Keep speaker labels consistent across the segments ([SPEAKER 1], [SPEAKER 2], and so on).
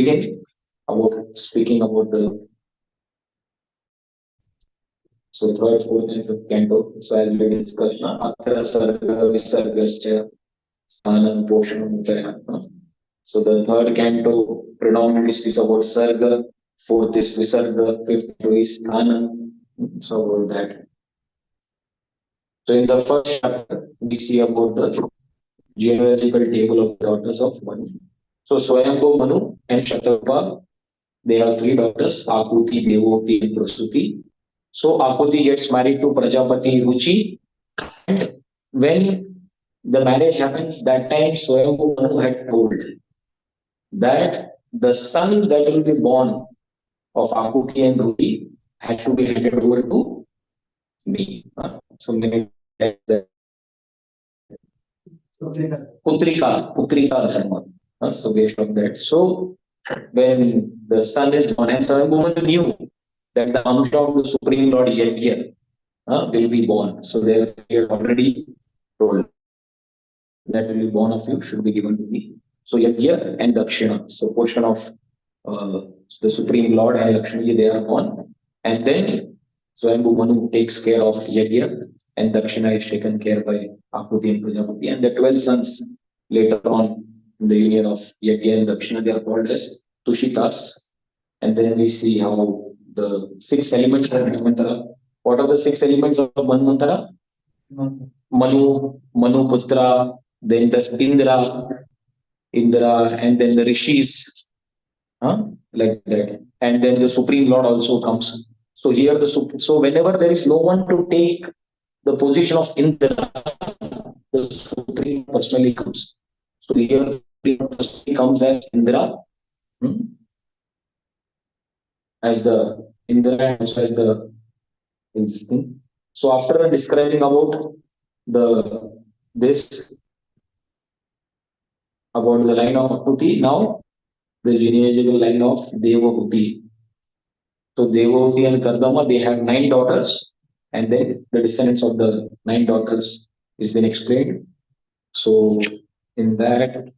[SPEAKER 1] begin about speaking about the third, fourth, and fifth canto. So as we discussed, Atra Sarga Visargascha Sthanam Poshanam Uttayatma. So the third canto predominantly speaks about Sarga, fourth is Visarga, fifth is Sthanam. So about that. So in the first chapter, we see about the genealogical table of daughters of Manu. So Swayambhu, Manu, and Shatapa, they have three daughters, Akuti, Devoti, and Prasuti. So Akuti gets married to Prajapati Ruchi, and when the marriage happens, that time Swayambhu Manu had told that the son that will be born of Akuti and Ruchi has to be handed over to me. So many the Putrika Dharma. So based on that. So when the son is born, and Swayambhu knew that the Amsha of the Supreme Lord Yajna will be born. So they have already told that will be born of you should be given to me. So Yajna and Dakshina, so portion of the Supreme Lord and Lakshmi, they are born. And then Swayambhu Manu takes care of Yajna, and Dakshina is taken care by Akuti and Prajapati. And the 12 sons later on in the union of Yajna and Dakshina, they are called as Tushitas. And then we see how the 6 elements of Manvantara. What are the 6 elements of Manvantara? Manu, Putra, then the Indra, and then the Rishis, like that. And then the Supreme Lord also comes. So here so whenever there is no one to take the position of Indra, the Supreme personally comes. So here personally comes as Indra, as the Indra and also as the in this thing. So after describing about this about the line of Akuti, now the genealogical line of Devahuti. So Devahuti and Kardama, they have 9 daughters, and then the descendants of the 9 daughters is been explained. So in that,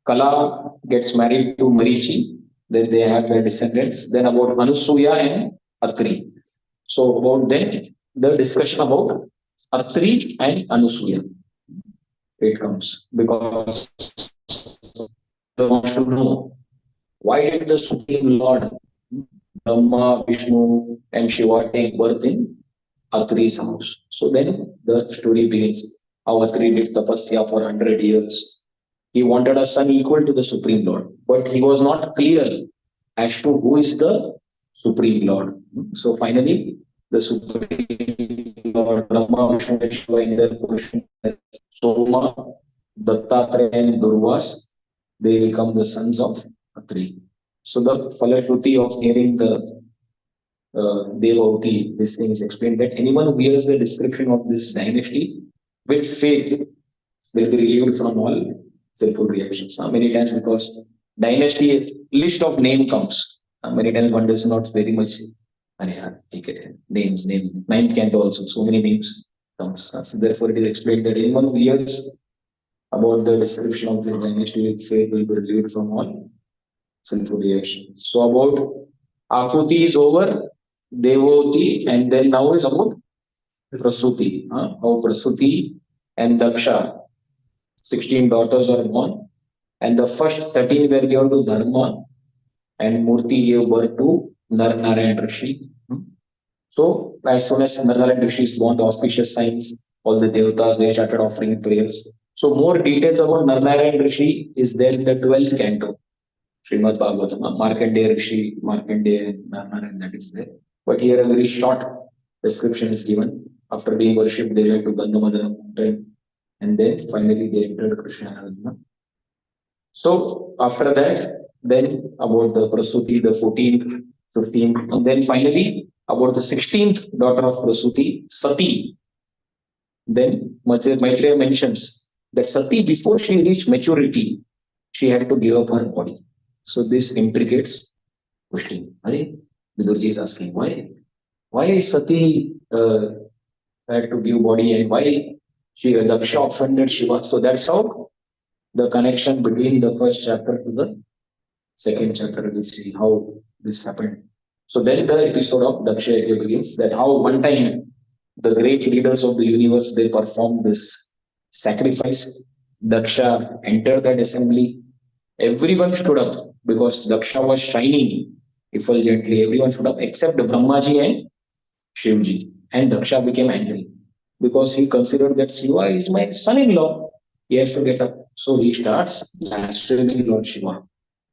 [SPEAKER 1] Kala gets married to Marichi, then they have their descendants. Then about Anusuya and Atri. So about then the discussion about Atri and Anusuya. It comes because they want to know why did the Supreme Lord Brahma, Vishnu, and Shiva take birth in Atri's house? So then the story begins. How Atri did tapasya for 100 years. He wanted a son equal to the Supreme Lord, but he was not clear as to who is the Supreme Lord. So finally, the Supreme Lord Brahma, Vishnu, and Shiva in their portion, Soma, Dattatreya, and Durvas, they become the sons of Atri. So the Falashruti of hearing the Devahuti, this thing is explained that anyone who hears the description of this dynasty with faith will be relieved from all sinful reactions. Many times because dynasty list of name comes. Many times one does not very much names. Ninth canto also, so many names comes. So therefore it is explained that anyone who hears about the description of the dynasty with faith will be relieved from all sinful reactions. So about Akuti is over, Devoti, and then now is about Prasuti. How Prasuti and Daksha, 16 daughters are born, and the first 13 were given to Dharma, and Murti gave birth to Narnarayan Rishi. So as soon as Narnarayan Rishi is born, the auspicious signs, all the devatas, they started offering prayers. So more details about Narnarayan Rishi is there in the 12th canto, Srimad Bhagavatam, Markandeya Rishi, Markandeya and Narnarayan, that is there. But here a very short description is given. After being worshipped, they went to Gandhamadana mountain, and then finally they entered Krishna Arena. So after that, then about the Prasuti, the 14th, 15th, and then finally about the 16th daughter of Prasuti, Sati. Then Maitreya mentions that Sati, before she reached maturity, she had to give up her body. So this intricates question. Vidurji is asking why Sati had to give body, and why Daksha offended Shiva. So that's how the connection between the first chapter to the second chapter. We'll see how this happened. So then the episode of Daksha Yajna begins. That how one time the great leaders of the universe they performed this sacrifice. Daksha entered that assembly. Everyone stood up because Daksha was shining effulgently. Everyone stood up except Brahmaji and Shivji. And Daksha became angry because he considered that Shiva is my son-in-law. He has to get up. So he starts blaspheming Lord Shiva.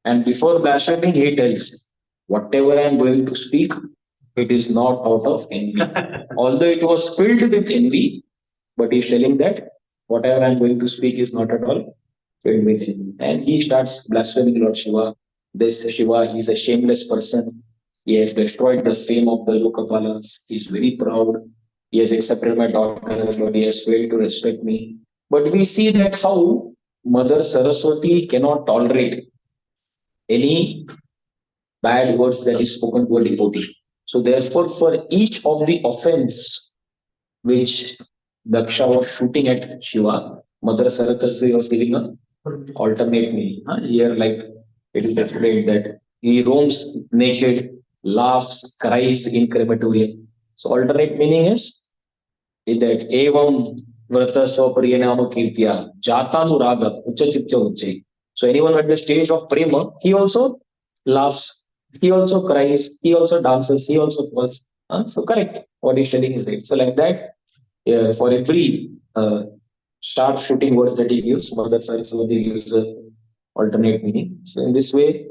[SPEAKER 1] And before blaspheming, he tells, whatever I am going to speak, it is not out of envy. Although it was filled with envy, but he's telling that whatever I'm going to speak is not at all filled with envy. And he starts blaspheming Lord Shiva. This Shiva, he's a shameless person. He has destroyed the fame of the Lokapalas. He's very proud. He has accepted my daughter, but he has failed to respect me. But we see that how Mother Saraswati cannot tolerate any bad words that is spoken to a devotee. So therefore, for each of the offense which Daksha was shooting at Shiva, Mother Saraswati was giving a alternate meaning. Here, like it is explained that he roams naked, laughs, cries in crematorium. So alternate meaning is that evam vrata swapriyanama kirtya jatanu raga ucha chitta uche. So anyone at the stage of prema, he also laughs, he also cries, he also dances, he also falls. So correct. What he's telling is right. So like that, for every sharp shooting words that he gives, Mother Saraswati gives a alternate meaning. So in this way,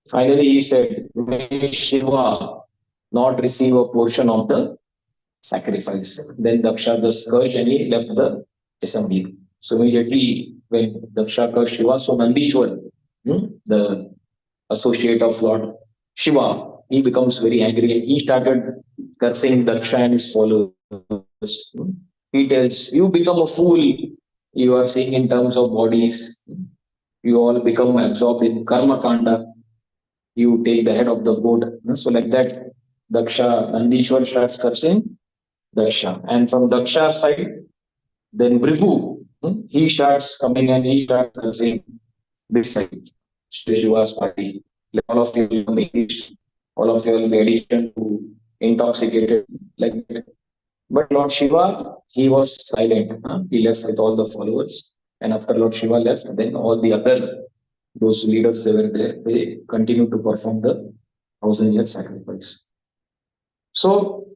[SPEAKER 1] finally he said, may Shiva not receive a portion of the sacrifice. Then Daksha the cursed and he left the assembly. So immediately when Daksha cursed Shiva, so Nandishwar, the associate of Lord Shiva, he becomes very angry and he started cursing Daksha and his followers. He tells, you become a fool. You are seeing in terms of bodies. You all become absorbed in karma kanda. You take the head of the goat. So like that, Daksha, Nandishwar starts cursing Daksha. And from Daksha's side, then Brigu, he starts coming and he starts cursing this side, Shiva's party. Like all of you will become atheist, all of you will be addiction to intoxicated, like that. But Lord Shiva, he was silent. He left with all the followers. And after Lord Shiva left, then all the other those leaders they were there, they continued to perform the 1,000 year sacrifice. So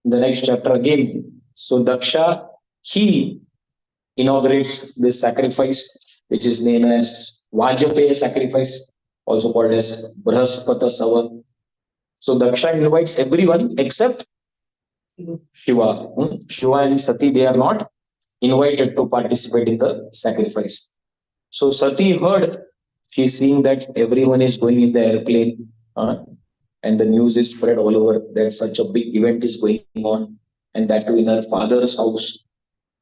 [SPEAKER 1] the next chapter again. So Daksha, he inaugurates this sacrifice, which is named as Vajpaya sacrifice, also called as Brahaspata Sava. So Daksha invites everyone except Shiva. Shiva and Sati, they are not invited to participate in the sacrifice. So Sati heard, she's seeing that everyone is going in the airplane, and the news is spread all over that such a big event is going on, and that too in her father's house.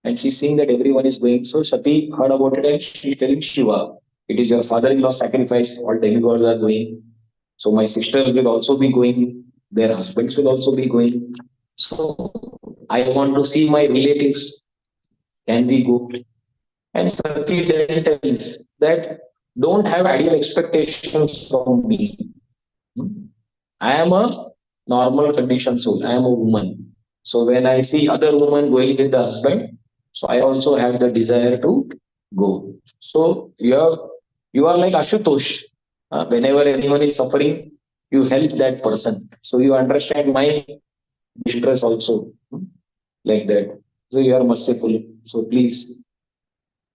[SPEAKER 1] And she's seeing that everyone is going. So Sati heard about it and she's telling Shiva, it is your father-in-law sacrifice, all demigods are going. So my sisters will also be going, their husbands will also be going. So I want to see my relatives. Can we go? And Sati then tells that don't have ideal expectations from me. I am a normal conditioned soul. I am a woman. So when I see other women going with the husband, so I also have the desire to go. So you are like Ashutosh. Whenever anyone is suffering, you help that person. So you understand my distress also, like that. So you are merciful. So please.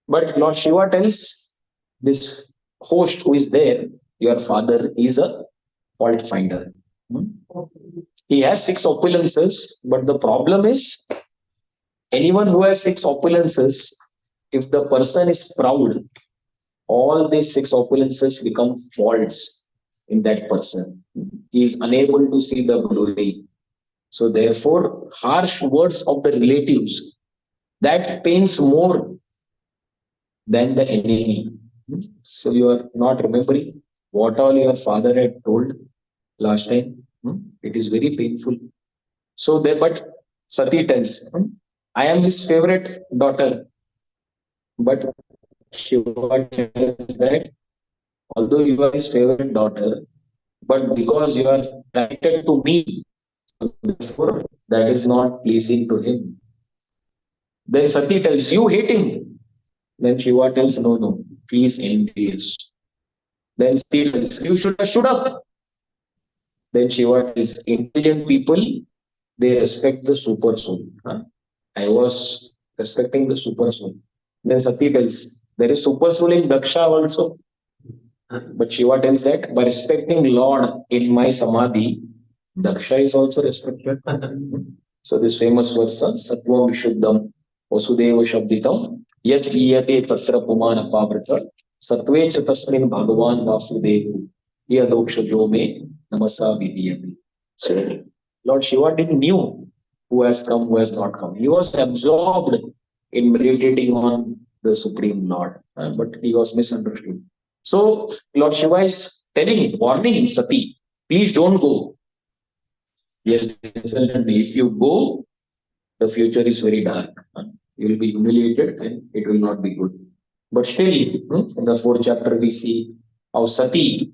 [SPEAKER 1] But Lord Shiva tells this host who is there, your father is a fault finder. Hmm? He has six opulences, but the problem is anyone who has six opulences, if the person is proud, all these six opulences become faults in that person. He is unable to see the glory. So therefore, harsh words of the relatives that pains more than the enemy. So you are not remembering what all your father had told last time. It is very painful. So there, but Sati tells, I am his favorite daughter. But Shiva tells that although you are his favorite daughter, but because you are connected to me, so therefore that is not pleasing to him. Then Sati tells, you hate him. Then Shiva tells, no, no, he is envious. Then Sati tells, you should have stood up. Then Shiva tells, intelligent people, they respect the super soul. Huh? I was respecting the super soul. Then Sati tells, there is super soul in Daksha also. But Shiva tells that by respecting Lord in my Samadhi, Daksha is also respected. So this famous verse, Sattvam Vishuddham Vasudeva Shabditam Yat Iyate Tatra Pumana Pavrata Sattve Cha Tasmin Bhagavan Vasudevu Yadokshajo Me Namasa Vidiyami. So Lord Shiva didn't knew who has come, who has not come. He was absorbed in meditating on the Supreme Lord, but he was misunderstood. So Lord Shiva is telling, warning Sati, please don't go. Yes, if you go, the future is very dark. You will be humiliated and it will not be good. But still, in the fourth chapter, we see how Sati,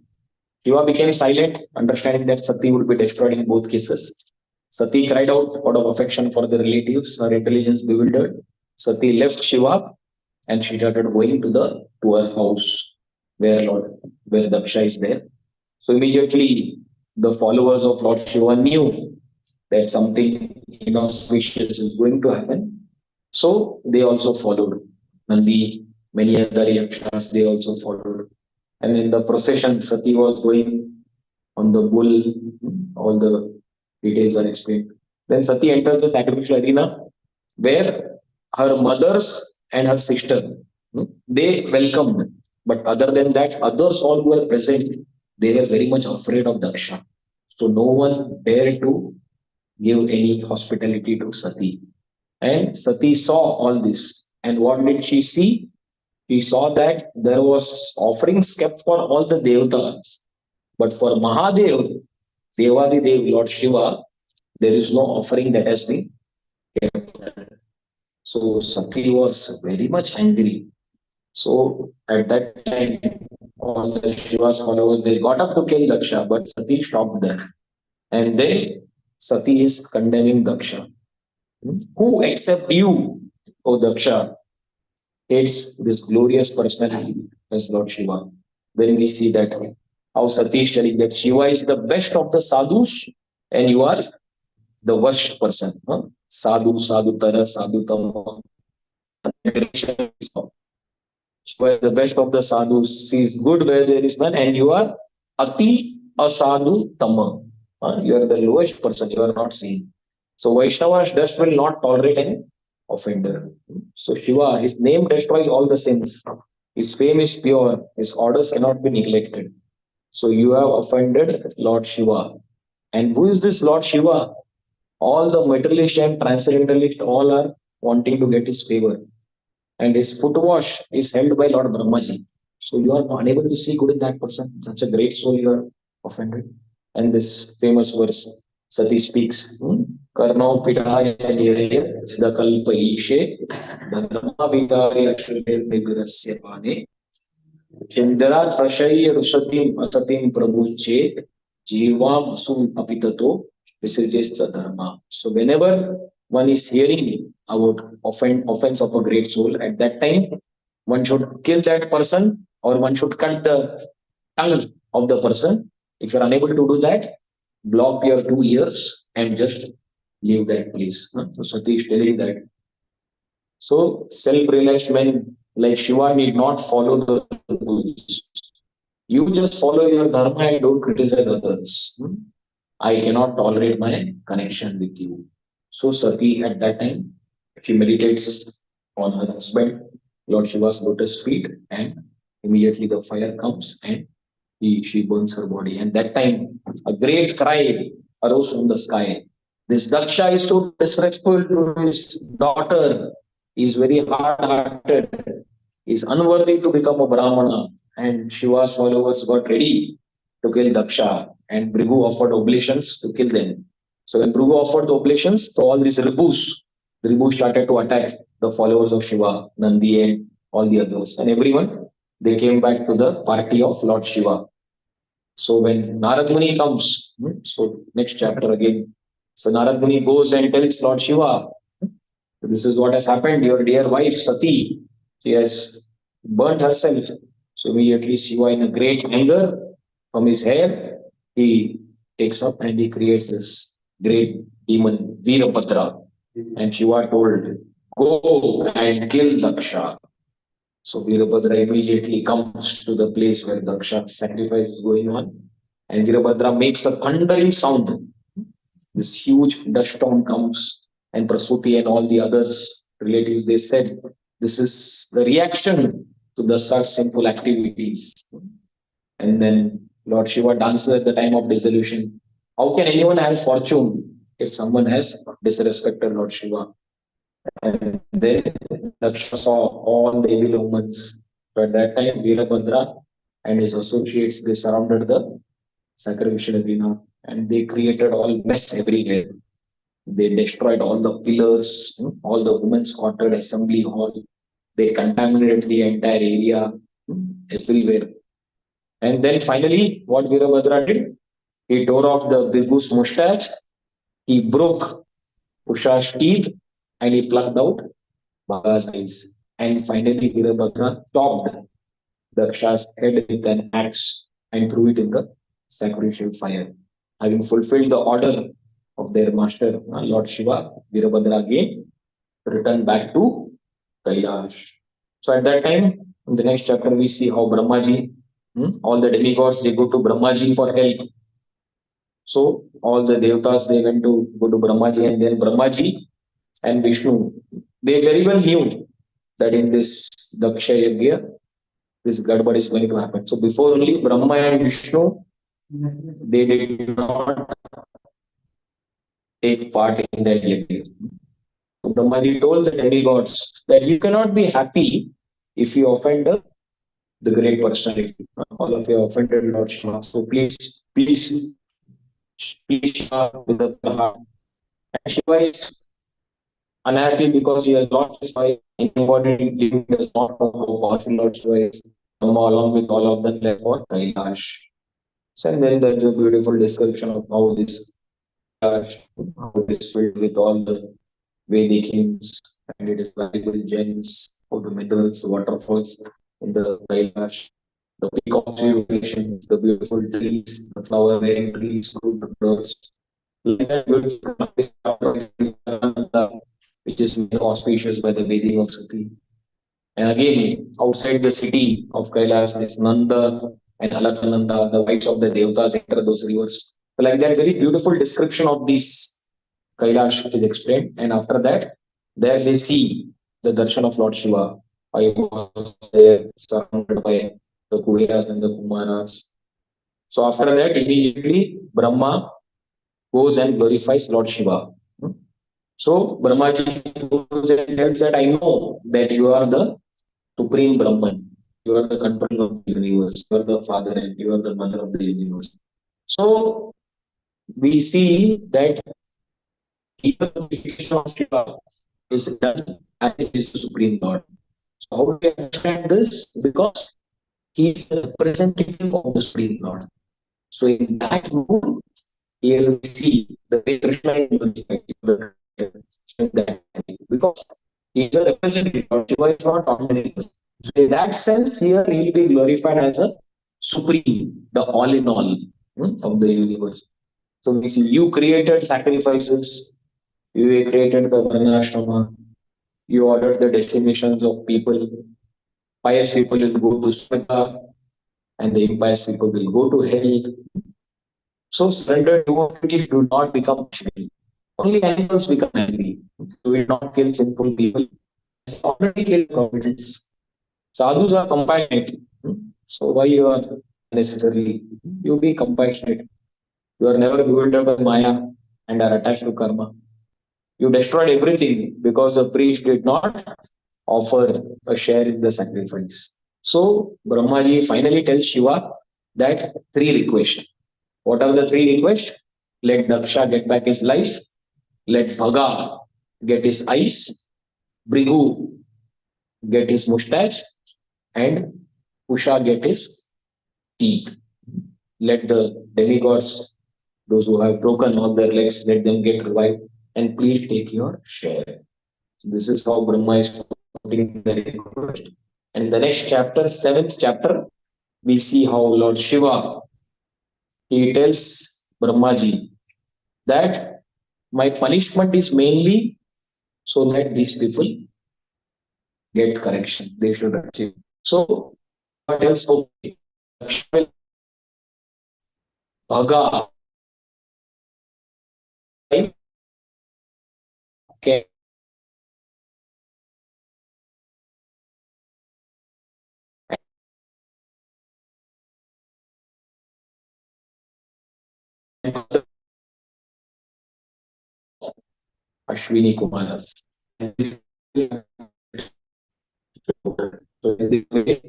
[SPEAKER 1] Shiva became silent, understanding that Sati would be destroyed in both cases. Sati cried out of affection for the relatives, her intelligence bewildered. Sati left Shiva and she started going to her house where where Daksha is there. So immediately the followers of Lord Shiva knew that something inauspicious is going to happen. So they also followed. Nandi, many other yakshas, they also followed. And in the procession, Sati was going on the bull, all the details are explained. Then Sati enters the sacrificial arena where her mothers and her sister, they welcomed. But other than that, others all who were present, they were very much afraid of Daksha. So no one dared to give any hospitality to Sati. And Sati saw all this. And what did she see? She saw that there was offerings kept for all the devatas. But for Mahadev, Devadidev, Lord Shiva, there is no offering that has been kept. So Sati was very much angry. So at that time, all the Shiva's followers, they got up to kill Daksha, but Sati stopped them. And then Sati is condemning Daksha. Who except you, O Daksha, hates this glorious personality as Lord Shiva? When we see that how Sati is telling that Shiva is the best of the sadhus and you are the worst person. Huh? Sadhu, sadhu tara, sadhu tama. Shiva is the best of the sadhus. He is good where there is none, and you are ati asadhu tama. You are the lowest person. You are not seen. So Vaishnava's dust will not tolerate an offender. So Shiva, his name destroys all the sins. His fame is pure. His orders cannot be neglected. So you have offended Lord Shiva. And who is this Lord Shiva? All the materialist and transcendentalist all are wanting to get his favor. And his foot wash is held by Lord Brahmaji. So you are unable to see good in that person. Such a great soul you are offended. And this famous verse, Sati speaks, Karnau Pidaya the Kalpa Ishe, Dharma Vitari Akshare Nigrasya Pane, Chandra Prashaya Rusatim Asatim Prabhu Chet, Jivam Asum Apitato, Visirjes Dharma. So whenever one is hearing about offense of a great soul, at that time one should kill that person or one should cut the tongue of the person. If you're unable to do that, block your 2 ears and just leave that place. So Sati is telling that. So self-realized men like Shiva need not follow the rules. You just follow your dharma and don't criticize others. I cannot tolerate my connection with you. So Sati at that time, she meditates on her husband, Lord Shiva's lotus feet, and immediately the fire comes and she burns her body. And that time, a great cry arose from the sky. This Daksha is so disrespectful to his daughter. He is very hard-hearted. He is unworthy to become a Brahmana. And Shiva's followers got ready to kill Daksha. And Bhrigu offered oblations to kill them. So when Bhrigu offered the oblations to all these Ribus, the Ribus started to attack the followers of Shiva, Nandi and all the others, and everyone they came back to the party of Lord Shiva. So when Narad Muni comes, so next chapter again. So Narad Muni goes and tells Lord Shiva, this is what has happened. Your dear wife Sati, she has burnt herself. So immediately Shiva, in a great anger, from his hair, he takes up and he creates this great demon Virabhadra. And Shiva told, go and kill Daksha. So Virabhadra immediately comes to the place where Daksha sacrifice is going on. And Virabhadra makes a thundering sound. This huge dust storm comes, and Prasuti and all the others relatives they said this is the reaction to the such sinful activities. And then Lord Shiva dances at the time of dissolution. How can anyone have fortune if someone has disrespected Lord Shiva? And then Daksha saw all the evil omens. So at that time, Virabhadra and his associates they surrounded the sacrificial arena and they created all mess everywhere. They destroyed all the pillars, all the women's quartered assembly hall. They contaminated the entire area everywhere. And then finally, what Virabhadra did, he tore off the Birgu's mustache, he broke Usha's teeth, and he plucked out Bhaga's eyes. And finally, Virabhadra chopped Daksha's head with an axe and threw it in the sacrificial fire. Having fulfilled the order of their master, Lord Shiva, Virabhadra again returned back to Kailash. So at that time, in the next chapter, we see how Brahmaji, all the demigods, they go to Brahmaji for help. So all the devatas, they went to go to Brahmaji, and then Brahmaji and Vishnu, they very well knew that in this Daksha Yagya, this Gadbad is going to happen. So before only Brahma and Vishnu, they did not take part in that yagya. So Brahmaji told the demigods that you cannot be happy if you offend the great personality. All of you offended Lord Shiva. So please Shiva with the heart. And Shiva is unhappy because he has lost his wife. Anybody living does not know how powerful Lord Shiva is. Brahma along with all of them left for Kailash. So and then there's a beautiful description of how this how it is filled with all the Vedic hymns and it is valuable gems of the minerals, waterfalls in the Kailash, the peacock variations, the beautiful trees, the flower bearing trees, fruit birds. Like that beautiful which is made auspicious by the Vedic of Sati. And again, outside the city of Kailash, there's Nanda and Alakananda, the wives of the Devatas enter those rivers. So like that very beautiful description of these Kailash is explained. And after that, there they see the darshan of Lord Shiva. I was there surrounded by the Kuveras and the Kumaras. So after that, immediately Brahma goes and glorifies Lord Shiva. So Brahmaji goes and tells that I know that you are the Supreme Brahman. You are the controller of the universe. You are the father and you are the mother of the universe. So we see that the glorification of Shiva is done as he is the Supreme Lord. So how do we understand this? Because he is the representative of the Supreme Lord. So in that mood, here we see the way Krishna is glorified because he is a representative. Lord Shiva is not ordinary. So in that sense, here he will be glorified as a supreme, the all in all of the universe. So we see you created sacrifices, you created the Varnashrama, you ordered the destinations of people. Pious people will go to Swarga and the impious people will go to hell. So surrendered devotees do not become angry. Only animals become angry. So we do not kill sinful people. Already killed providence. Sadhus are compassionate. So why you are necessarily you be compassionate. You are never bewildered by Maya and are attached to karma. You destroyed everything because the priest did not offer a share in the sacrifice. So Brahmaji finally tells Shiva that three requests. What are the three requests? Let Daksha get back his life. Let Bhaga get his eyes. Brigu get his mustache, and Usha get his teeth. Let the demigods, those who have broken all their legs, let them get revived, and please take your share. So this is how Brahma is putting the request. And in the next chapter, seventh chapter, we see how Lord Shiva, he tells Brahmaji that my punishment is mainly so that these people get correction. They should achieve. So what else? Okay, Bhaga can Ashwini Kumaras. So in this way,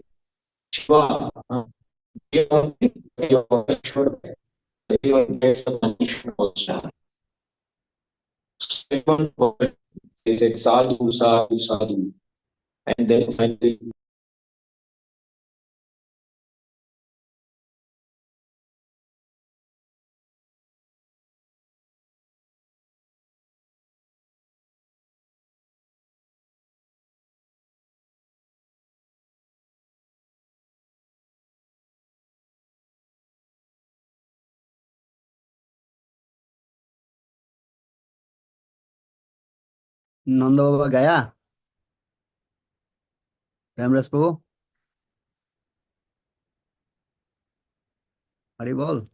[SPEAKER 1] Shiva gave something, your punishment, everyone gets a punishment also. So everyone they said sadhu, sadhu, sadhu. And then finally
[SPEAKER 2] नंद बाबा गया। रामरस प्रभु। हरि बोल।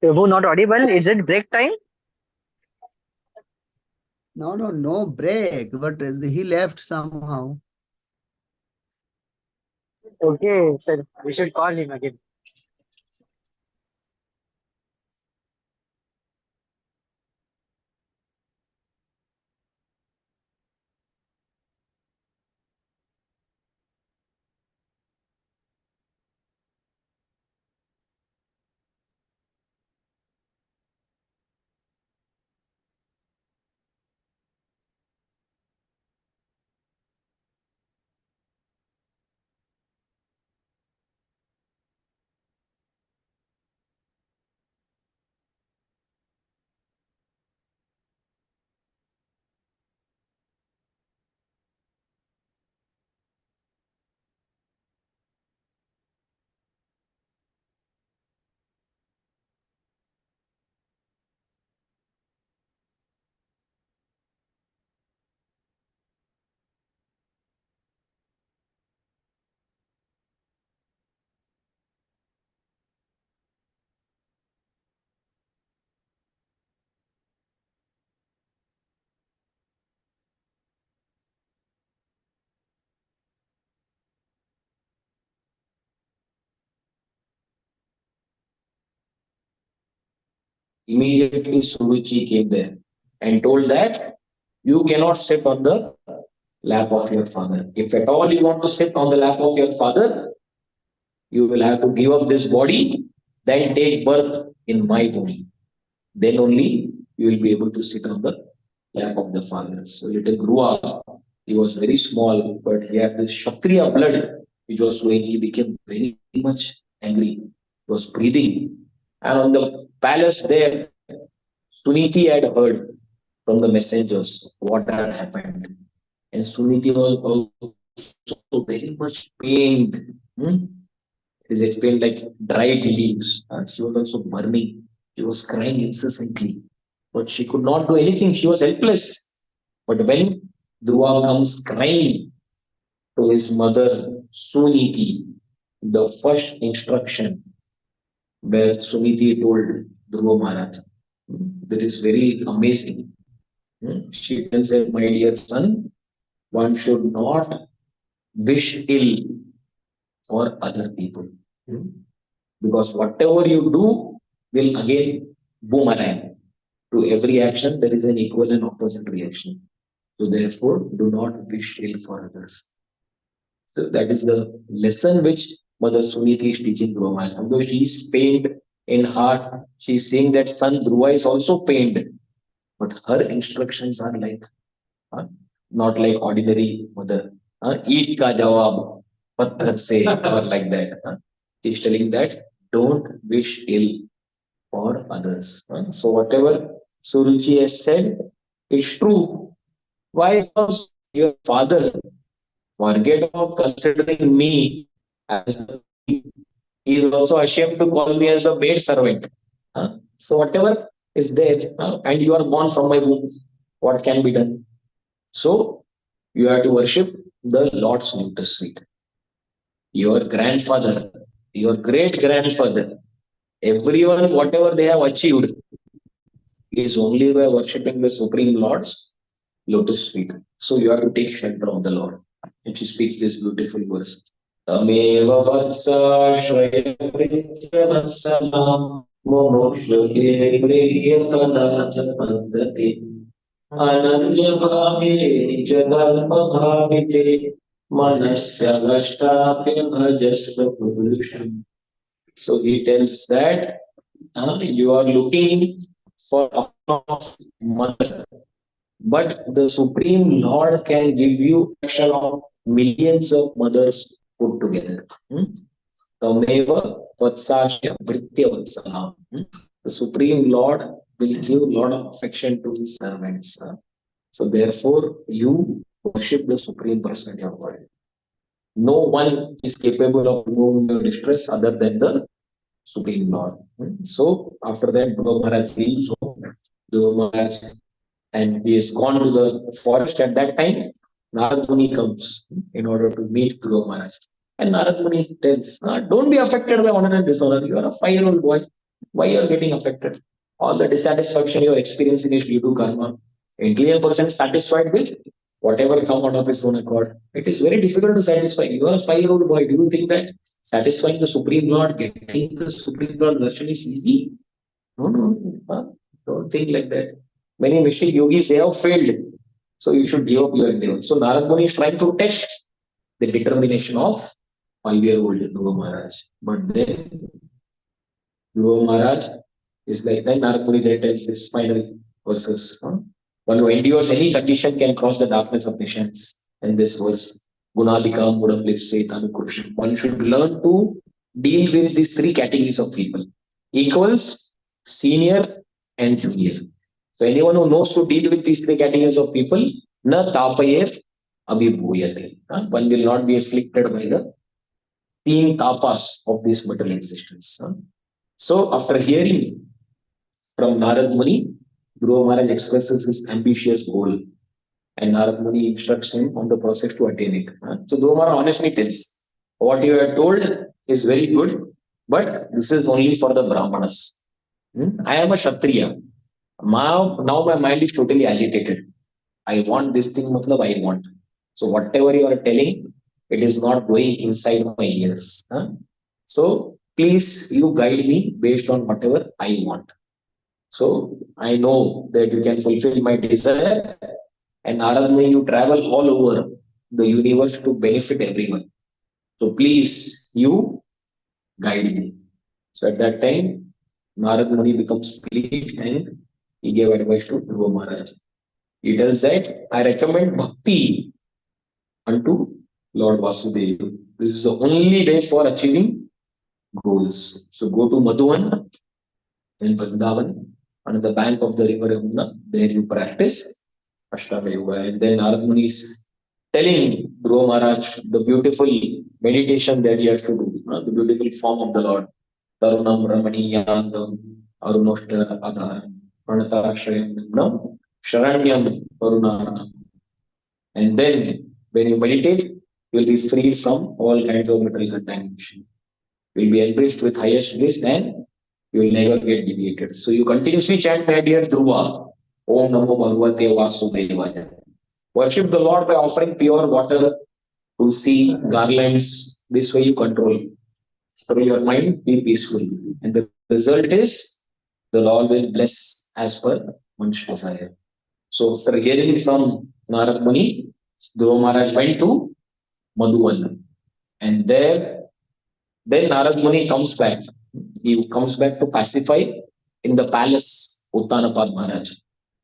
[SPEAKER 3] Who not audible? Is it break time?
[SPEAKER 2] No break, but he left somehow.
[SPEAKER 3] Okay, sir. We should call him again.
[SPEAKER 1] Immediately Suruchi came there and told that you cannot sit on the lap of your father. If at all you want to sit on the lap of your father, you will have to give up this body, then take birth in my body. Then only you will be able to sit on the lap of the father. So little Grua, he was very small, but he had this Kshatriya blood which was flowing. He became very much angry. He was breathing. And on the palace there, Suniti had heard from the messengers what had happened. And Suniti was also very much pained. It is explained like dried leaves. She was also burning. She was crying incessantly. But she could not do anything. She was helpless. But when Dhruva comes crying to his mother, Suniti, the first instruction where Suniti told Dhruva Maharaj, that is very amazing. She tells him, my dear son, one should not wish ill for other people. Because whatever you do will again boomerang. To every action, there is an equal and opposite reaction. So therefore, do not wish ill for others. So that is the lesson which Mother Suniti is teaching Dhruva. Although she is pained in heart, she is saying that son Dhruva is also pained. But her instructions are like huh? not like ordinary mother. Eat ka jawab, patthar se, or like that. She's telling that don't wish ill for others. So whatever Suruchi has said is true. Why? Because your father forget about considering me as the he is also ashamed to call me as a maid servant. So whatever is there, and you are born from my womb, what can be done? So you have to worship the Lord's lotus feet. Your grandfather, your great grandfather, everyone, whatever they have achieved, is only by worshipping the Supreme Lord's lotus feet. So you have to take shelter of the Lord. And she speaks this beautiful verse. तमेव वत्साश्रयवृत्यवत्सलां मुमुक्षुके प्रियतदा च पद्धति अनन्यभावे निजगल्पभाविते मनस्य कष्टापि भजस्व पुरुषम्. So he tells that you are looking for a mother, but the Supreme Lord can give you action of millions of mothers put together. Tameva vatsasya bhritya vatsalam. The Supreme Lord will give a lot of affection to his servants. So therefore, you worship the Supreme Personality of God. No one is capable of removing your distress other than the Supreme Lord. So after that, Dhruva Maharaj leaves home. Dhruva Maharaj, and he has gone to the forest at that time. Narad Muni comes in order to meet Dhruva Maharaj. And Narad Muni tells, don't be affected by honor and dishonor. You are a 5-year-old boy. Why you are getting affected? All the dissatisfaction you are experiencing is due to karma. Intelligent person is satisfied with whatever come out of his own accord. It is very difficult to satisfy. You are a 5-year-old boy. Do you think that satisfying the Supreme Lord, getting the Supreme Lord version is easy? No, no. Don't think like that. Many mystic yogis, they have failed. So you should give up your endeavor. So Narad Muni is trying to test the determination of 5-year-old Dhruva Maharaj. But then Dhruva Maharaj is like, then Narad Muni then tells this final verses. One who endures any condition can cross the darkness of nations. And this was Gunadika Mudam Anukrushan. One should learn to deal with these three categories of people: equals, senior, and junior. So anyone who knows to deal with these three categories of people, na tapayer abhibhuyate. One will not be afflicted by the teen tapas of this material existence. So after hearing from Narad Muni, Dhruva Maharaj expresses his ambitious goal, and Narad Muni instructs him on the process to attain it. So Dhruva Maharaj honestly tells, what you are told is very good, but this is only for the Brahmanas. I am a Kshatriya. Now my mind is totally agitated. I want this thing, matlab I want. So whatever you are telling, it is not going inside my ears. So please you guide me based on whatever I want. So I know that you can fulfill my desire, and Aradhana, you travel all over the universe to benefit everyone. So please you guide me. So at that time, Narad Muni becomes pleased and he gave advice to Dhruva Maharaj. He tells that I recommend bhakti unto Lord Vasudeva. This is the only way for achieving goals. So go to Madhuvan in Vrindavan, on the bank of the river Yamuna. There you practice Ashtanga Yoga. And then Narad Muni is telling Dhruva Maharaj the beautiful meditation that he has to do, the beautiful form of the Lord. Tarunam Ramaniyandam Arunoshta Adharam Pranatarashrayam Sharanyam Varunanam. And then when you meditate, you will be free from all kinds of material contamination. You will be enriched with highest bliss and you will never get deviated. So you continuously chant, my dear Dhruva, Om Namo Bhagavate Vasudevaya. Worship the Lord by offering pure water, tulsi, garlands. This way you control. Through your mind, be peaceful. And the result is the Lord will bless as per one's desire. So after hearing from Narad Muni, Dhruva Maharaj went to Madhuvan. And there, then Narad Muni comes back. He comes back to pacify in the palace Uttanapad Maharaj.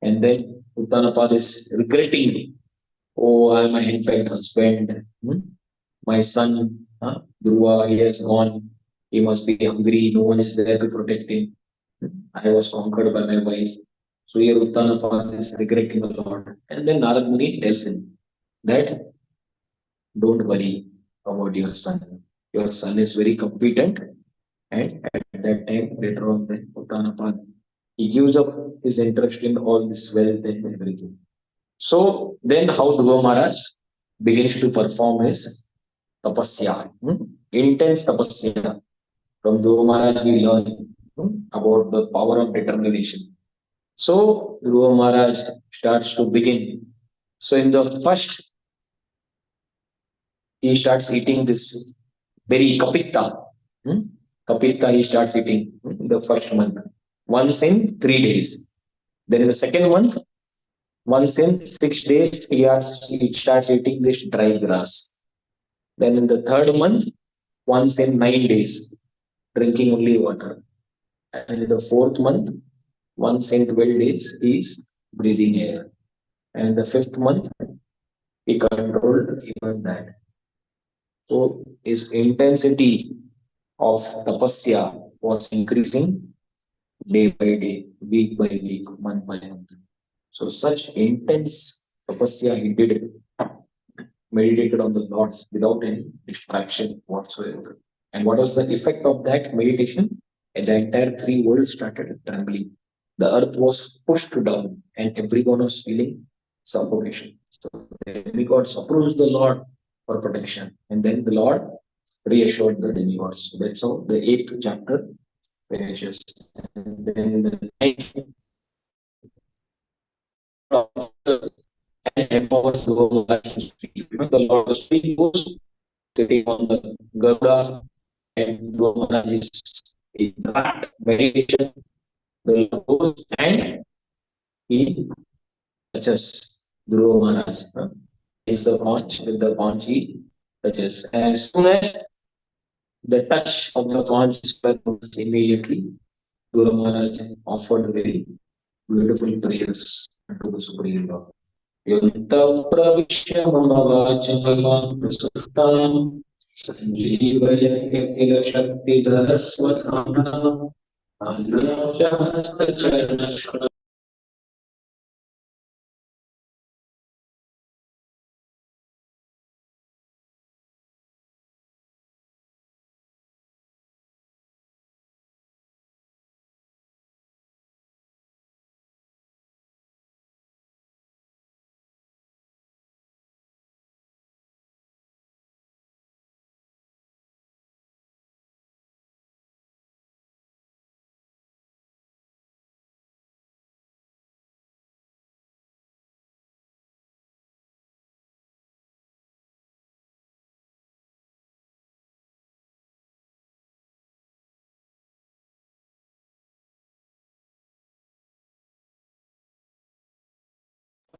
[SPEAKER 1] And then Uttanapad is regretting, oh, I am a henpecked husband. My son, Dhruva, he has gone. He must be hungry. No one is there to protect him. I was conquered by my wife. So here Uttanapad is regretting a lot. And then Narad Muni tells him that don't worry about your son. Your son is very competent. And at that time, later on, then Uttanapad, he gives up his interest in all this wealth and everything. So then how Dhruva Maharaj begins to perform his tapasya, intense tapasya. From Dhruva Maharaj we learn about the power of determination. So Dhruva Maharaj starts to begin. So in the first, he starts eating this berry kapita. Kapita he starts eating in the first month. Once in 3 days. Then in the second month, once in 6 days, he starts eating this dry grass. Then in the third month, once in 9 days, drinking only water. And in the fourth month, once in 12 days, he is breathing air. And the fifth month, he controlled even that. So his intensity of tapasya was increasing day by day, week by week, month by month. So such intense tapasya he did, meditated on the Lord without any distraction whatsoever. And what was the effect of that meditation? And the entire three worlds started trembling. The earth was pushed down, and everyone was feeling suffocation. So the demigods approached the Lord for protection, and then the Lord reassured the demigods. So that's how the eighth chapter Precious. And then the ninth and empowers the Lord to speak. The Lord was speaking goes sitting on the Garuda and Dhruva Maharaj is in that meditation. The Lord goes and he touches Dhruva Maharaj. Is the conch, with the conch he touches. And as soon as the touch of the conch spread immediately, Dhruva Maharaj offered very beautiful prayers to the Supreme Lord. Yanta pravisya mama vacham prasuttam sanjeevayatya kila shakti dharasvatana anurashasta charana.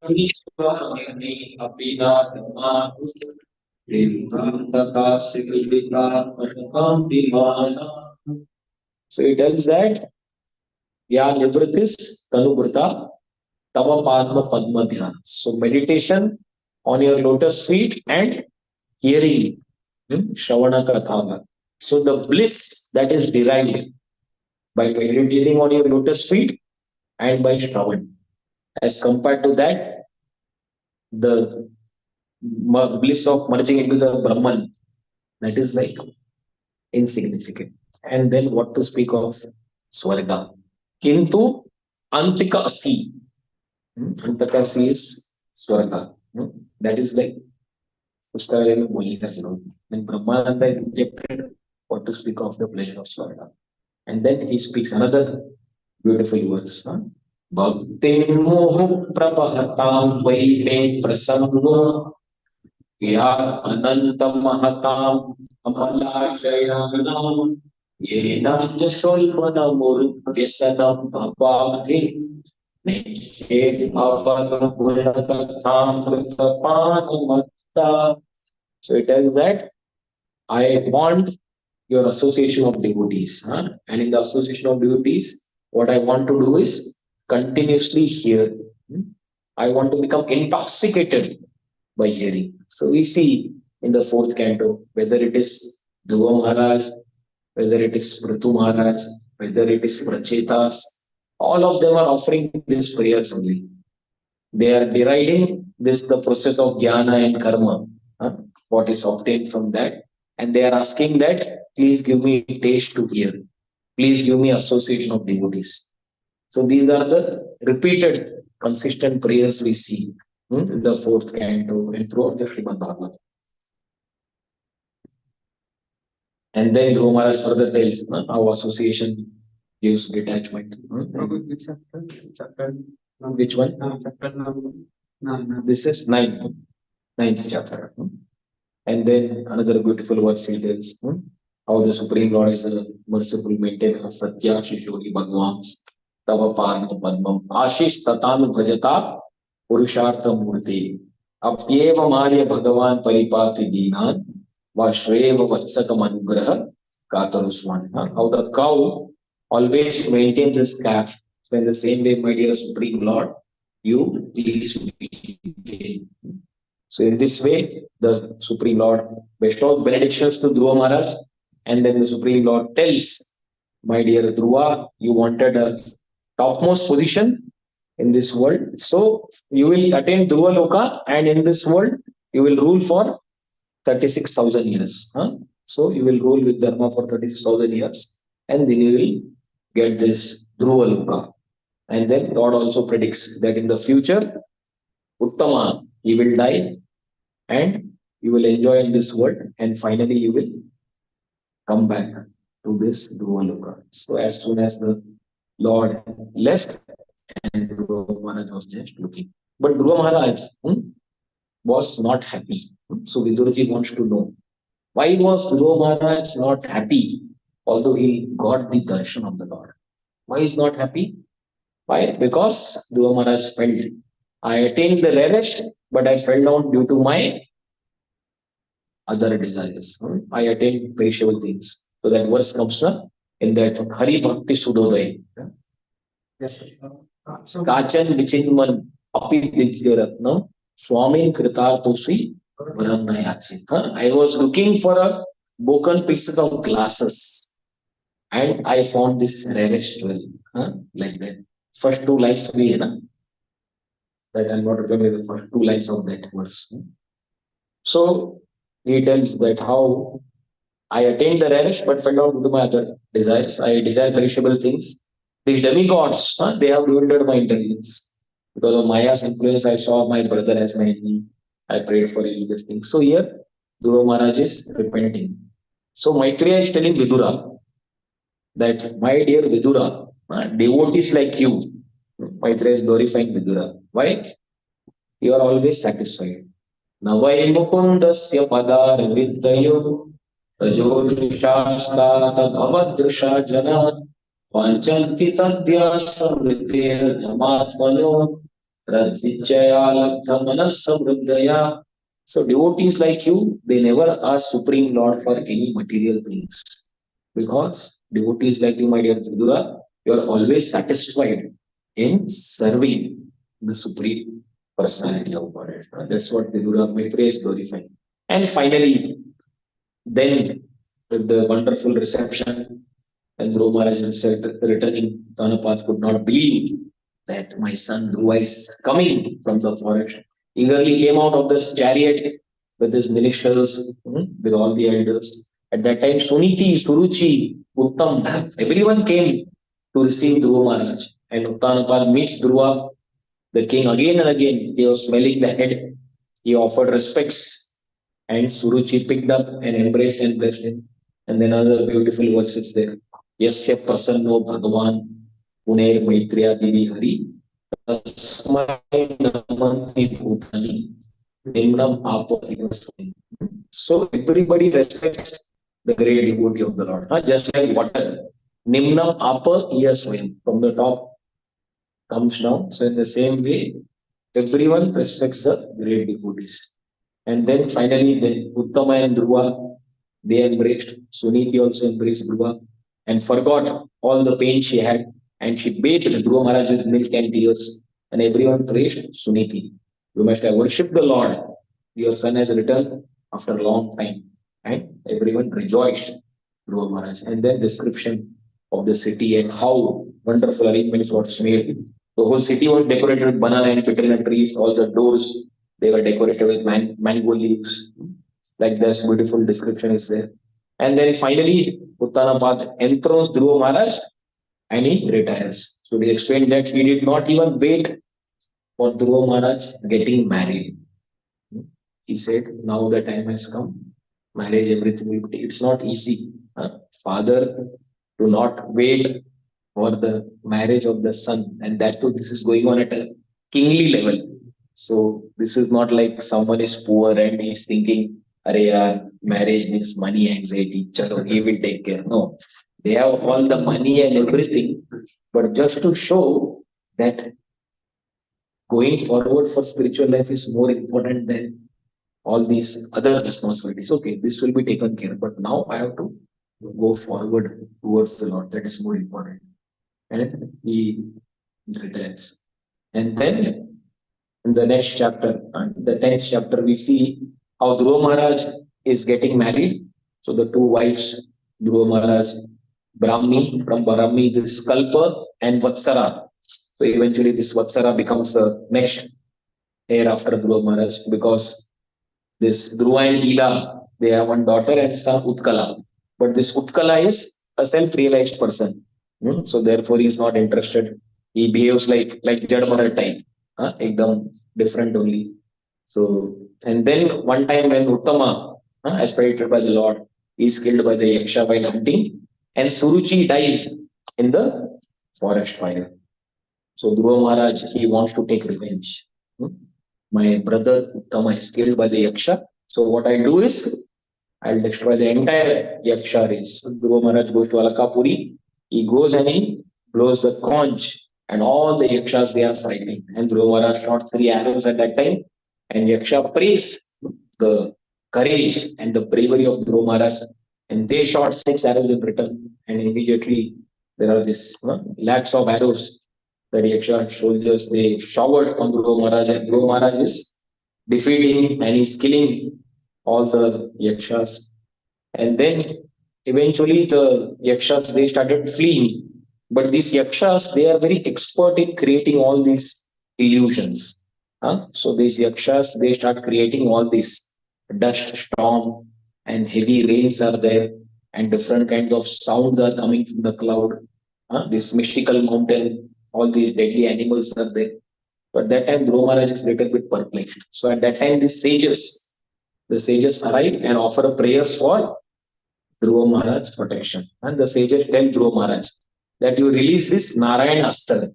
[SPEAKER 1] So he tells that Ya Nivritis Tanubrta Tava Padma Padma Dhyan. So meditation on your lotus feet and hearing Shravana Katha. So the bliss that is derived by meditating on your lotus feet and by Shravan. As compared to that, the bliss of merging into the Brahman, that is like insignificant. And then what to speak of Swarga? Kintu Antika Asi. Antaka Asi is Swarga. That is like Pushkarayana Muli. When Brahmananda is injected, what to speak of the pleasure of Swarga? And then he speaks another beautiful words. Bhakti mohu prapahatam vaime prasanno ya anantam mahatam amalashayana yenam jasolmanamur vyasanam bhavati nishe bhavan gunakatham kritapanamatta. So it tells that I want your association of devotees. And in the association of devotees, what I want to do is continuously hear. I want to become intoxicated by hearing. So we see in the fourth canto, whether it is Dhruva Maharaj, whether it is Prithu Maharaj, whether it is Prachetas, all of them are offering these prayers only. They are deriding this the process of jnana and karma, what is obtained from that, and they are asking that please give me taste to hear, please give me association of devotees. So these are the repeated, consistent prayers we see in the fourth canto and throughout the Srimad Bhagavatam. And then Dhruva Maharaj further tells how association gives detachment. Which one? This is ninth chapter. And then another beautiful verse he tells how the Supreme Lord is a merciful maintainer of Satya Shishori Bhagavans Tava Padma Padmam Ashish Tatanu Bhajata Purushartha Murti Apyeva Marya Bhagavan Paripati Dinan Vashreva Vatsakam Anugraha Kataruswan. How the cow always maintains his calf. So in the same way, my dear Supreme Lord, you please maintain. So in this way, the Supreme Lord bestows benedictions to Dhruva Maharaj, and then the Supreme Lord tells, my dear Dhruva, you wanted a topmost position in this world. So you will attain Dhruva Loka, and in this world, you will rule for 36,000 years. So you will rule with Dharma for 36,000 years, and then you will get this Dhruva Loka. And then God also predicts that in the future, Uttama, he will die and you will enjoy in this world, and finally you will come back to this Dhruva. So as soon as the Lord left, and Dhruva Maharaj was just looking. But Dhruva Maharaj was not happy. So Vidurji wants to know why was Dhruva Maharaj not happy, although he got the darshan of the Lord. Why is not happy? Why? Because Dhruva Maharaj felt I attained the rarest, but I fell down due to my other desires. I attained perishable things. So that verse comes in that Hari Bhakti Sudodaya. Kachan Vichinman Api Vidyaratnam Swamin Kritartosi Varamnayatsi. I was looking for a broken pieces of glasses and I found this rarest jewel. Like that. First two lines we that I'm not remembering the first two lines of that verse. So he tells that how I attained the rarest but fell down to my other desires. I desire perishable things. These demigods, they have ruined my intelligence. Because of Maya's influence, I saw my brother as my enemy. I prayed for religious things. So here, Dhruva Maharaj is repenting. So Maitreya is telling Vidura that, my dear Vidura, devotees like you, Maitreya is glorifying Vidura. Why? You are always satisfied. Navai Mukundasya Padarviddayo Rajorishastat Bhavadrisha Janat Vanchanti Tadya Samriddhir Dhamatmano Radvichaya Labdhamana Samriddhaya. So devotees like you, they never ask Supreme Lord for any material things. Because devotees like you, my dear Vidura, you are always satisfied in serving the Supreme Personality of God. That's what Vidura Maitreya is glorifying. And finally, then with the wonderful reception, and Dhruva Maharaj himself returning, Tanapat could not believe that my son Dhruva is coming from the forest. Eagerly came out of this chariot with his ministers, with all the elders. At that time, Suniti, Suruchi, Uttam, everyone came to receive Dhruva Maharaj. And Uttanapad meets Dhruva, the king, again and again. He was smelling the head. He offered respects. And Suruchi picked up and embraced and blessed him. And then other beautiful verses there. Yasya prasanno Bhagavan Puner Maitreya Devi Hari Tasmai Namanti Bhutani Nimnam Apo Ivasmi. So everybody respects the great devotee of the Lord. Just like water. Nimnam Apa Iyaswayam. From the top comes down. So in the same way, everyone respects the great devotees. And then finally, then Uttama and Dhruva, they embraced. Suniti also embraced Dhruva and forgot all the pain she had. And she bathed Dhruva Maharaj with milk and tears. And everyone praised Suniti. You must have worshipped the Lord. Your son has returned after a long time. And everyone rejoiced, Dhruva Maharaj. And then description of the city and how wonderful arrangements were made. The whole city was decorated with banana and petalina trees. All the doors, they were decorated with mango leaves. Like this beautiful description is there. And then finally, Uttanapad enthrones Dhruva Maharaj and he retires. So we explained that he did not even wait for Dhruva Maharaj getting married. He said, now the time has come. Marriage, everything will be. It's not easy. Father, do not wait for the marriage of the son. And that too, this is going on at a kingly level. So this is not like someone is poor and he's thinking, Arey, marriage means money, anxiety, chalo, he will take care. No, they have all the money and everything, but just to show that going forward for spiritual life is more important than all these other responsibilities. Okay, this will be taken care, but now I have to go forward towards the Lord. That is more important. And he retires. And then in the next chapter, the 10th chapter, we see how Dhruva Maharaj is getting married. So the two wives, Dhruva Maharaj, Brahmi from Brahmi, this Kalpa and Vatsara. So eventually this Vatsara becomes the next heir after Dhruva Maharaj because this Dhruva and Ila, they have one daughter and son Utkala. But this Utkala is a self-realized person. So therefore he is not interested. He behaves like Jadmara type. Ekdam different only. So, and then one time when Uttama, aspirated by the Lord, is killed by the Yaksha while hunting, and Suruchi dies in the forest fire. So Dhruva Maharaj, he wants to take revenge. Hmm? My brother Uttama is killed by the Yaksha. So what I do is I'll destroy the entire Yaksha race. So Dhruva Maharaj goes to Alakapuri. He goes and he blows the conch, and all the Yakshas they are fighting. And Dhruva Maharaj shot 3 arrows at that time. And Yaksha praise the courage and the bravery of Dhruva Maharaj. And they shot 6 arrows in return. And immediately there are this lakhs of arrows that Yaksha soldiers they showered on Dhruva Maharaj. And Dhruva Maharaj is defeating and he's killing all the yakshas. And then eventually the yakshas they started fleeing. But these yakshas they are very expert in creating all these illusions. So these yakshas they start creating all these dust storm and heavy rains are there and different kinds of sounds are coming from the cloud. This mystical mountain, all these deadly animals are there. But that time Dhruva Maharaj is a little bit perplexed. So at that time the sages arrive and offer prayers for Dhruva Maharaj's protection. And the sages tell Dhruva Maharaj that you release this Narayan Astra.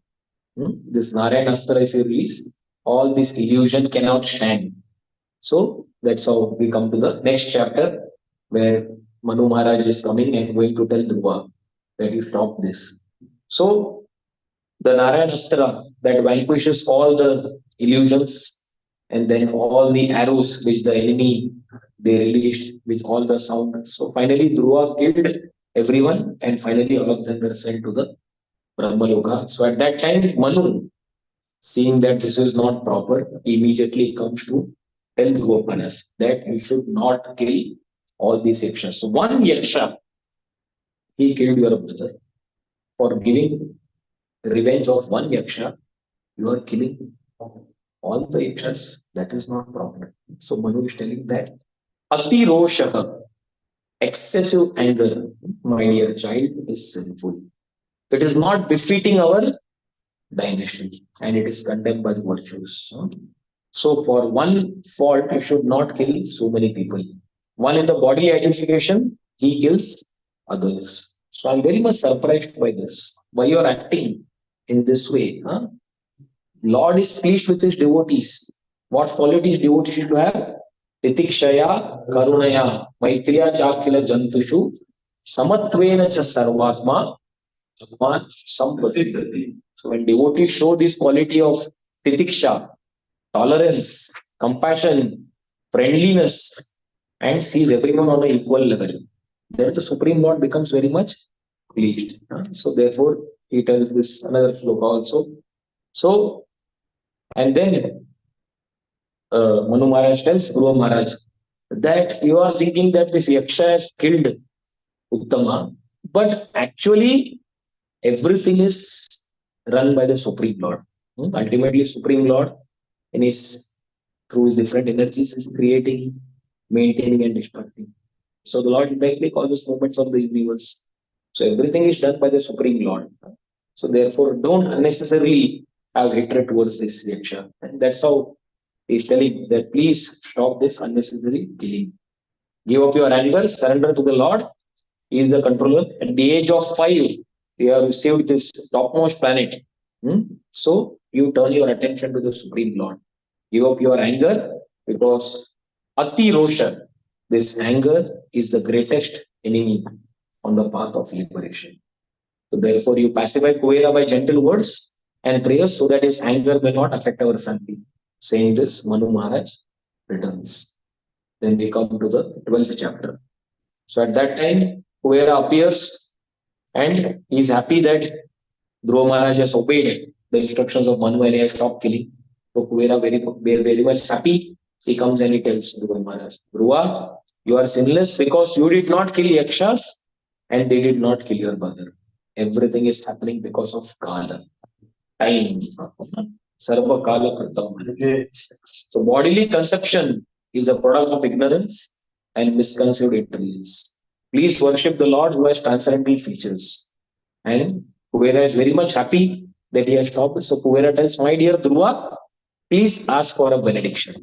[SPEAKER 1] This Narayan Astra, if you release, all this illusion cannot stand. So that's how we come to the next chapter where Manu Maharaj is coming and going to tell Dhruva that you stop this. So the Narayan Astra that vanquishes all the illusions and then all the arrows which the enemy they released with all the sound. So finally Dhruva killed everyone and finally all of them were sent to the Brahmaloka. So at that time Manu, seeing that this is not proper, immediately comes to tell Dhruva Maharaj that you should not kill all these yakshas. So one yaksha, he killed your brother for giving revenge of one yaksha, you are killing all the yakshas. That is not proper. So Manu is telling that Ati Roshaha, excessive anger, my dear child, is sinful. It is not befitting our dynasty and it is condemned by the virtues. So for one fault, you should not kill so many people. One in the bodily identification, he kills others. So I'm very much surprised by this. Why you are acting in this way? Lord is pleased with his devotees. What qualities devotees should have? Titikshaya, Karunaya, Maitriya Chakila Jantushu, Samatvena cha Sarvatma, Atman Sampasiddhati. So when devotees show this quality of Titiksha, tolerance, compassion, friendliness, and sees everyone on an equal level, then the Supreme Lord becomes very much pleased. So therefore, he tells this another sloka also. So, and then Manu Maharaj tells Dhruva Maharaj that you are thinking that this Yaksha has killed Uttama, but actually everything is run by the Supreme Lord. Ultimately, Supreme Lord in his through his different energies is creating, maintaining, and destructing. So the Lord directly causes movements of the universe. So everything is done by the Supreme Lord. So therefore, don't unnecessarily have hatred towards this Yaksha. And that's how he's telling that please stop this unnecessary killing. Give up your anger, surrender to the Lord. He is the controller. At the age of 5, you have received this topmost planet. So you turn your attention to the Supreme Lord. Give up your anger because Ati Rosha, this anger is the greatest enemy on the path of liberation. So therefore, you pacify Kuvera by gentle words and prayers so that his anger may not affect our family. Saying this, Manu Maharaj returns. Then we come to the 12th chapter. So at that time, Kuvera appears and he is happy that Dhruva Maharaj has obeyed the instructions of Manu and he has stopped killing. So Kuvera very much happy. He comes and he tells Dhruva Maharaj, Dhruva, you are sinless because you did not kill Yakshas and they did not kill your brother. Everything is happening because of Kala, time. Sarva Kala Kritam. So bodily conception is a product of ignorance and misconceived intelligence. Please worship the Lord who has transcendental features. And Kuvera is very much happy that he has stopped. So Kuvera tells, my dear Dhruva, please ask for a benediction.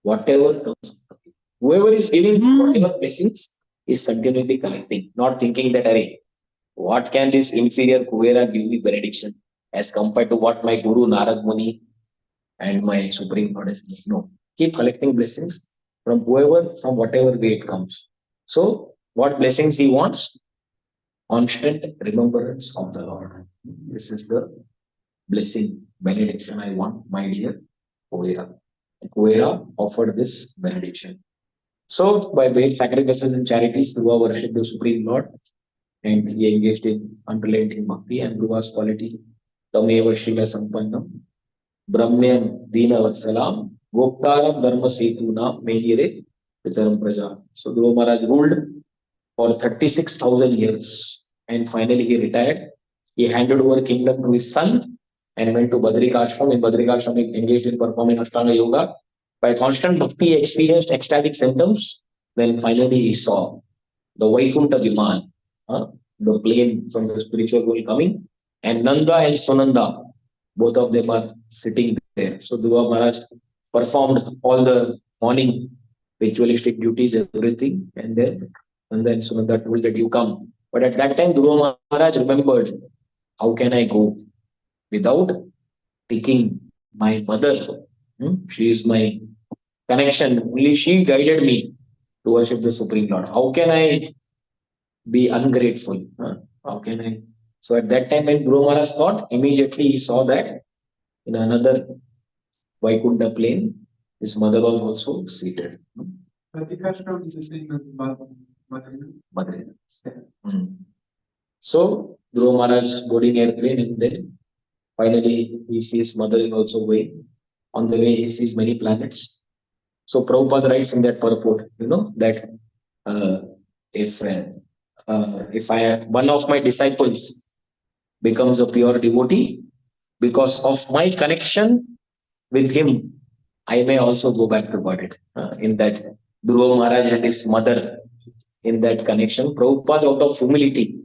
[SPEAKER 1] whatever comes. Whoever is giving whatever blessings is continually collecting, not thinking that, array, what can this inferior Kuvera give me benediction as compared to what my Guru Narad Muni and my Supreme Lord has given? No. Keep collecting blessings from whoever, from whatever way it comes. So, what blessings he wants? Constant remembrance of the Lord. This is the blessing, benediction I want, my dear Kuvera. Kuvera offered this benediction. So, by great sacrifices and charities, Dhruva worshipped the Supreme Lord and he engaged in unrelenting bhakti, and Dhruva's quality, Tameva Shila Sampannam, Brahmyan Dina Vatsalam, Goptaram Dharma Setuna, Menire, Vitaram Praja. So, Dhruva Maharaj ruled for 36,000 years and finally he retired. He handed over kingdom to his son and went to Badrika Ashram. In Badrika Ashram, he engaged in performing Ashtanga Yoga. By constant bhakti, he experienced ecstatic symptoms. Then finally, he saw the Vaikuntha Viman, the plane from the spiritual world coming, and Nanda and Sunanda, both of them are sitting there. So Dhruva Maharaj performed all the morning ritualistic duties, everything, and then Nanda and Sunanda told that you come. But at that time, Dhruva Maharaj remembered, how can I go without taking my mother? She is my connection. Only she guided me to worship the Supreme Lord. How can I be ungrateful? How can I? So at that time, when Guru Maharaj thought, immediately he saw that in another Vaikuntha plane, his mother was also seated.
[SPEAKER 4] Pratikashram is the same as
[SPEAKER 1] Mother. So Guru Maharaj boarding airplane, and then finally he sees mother is also going. On the way, he sees many planets. So Prabhupada writes in that purport, that uh, if one of my disciples becomes a pure devotee, because of my connection with him, I may also go back to God. In that Dhruva Maharaj and his mother, in that connection, Prabhupada out of humility,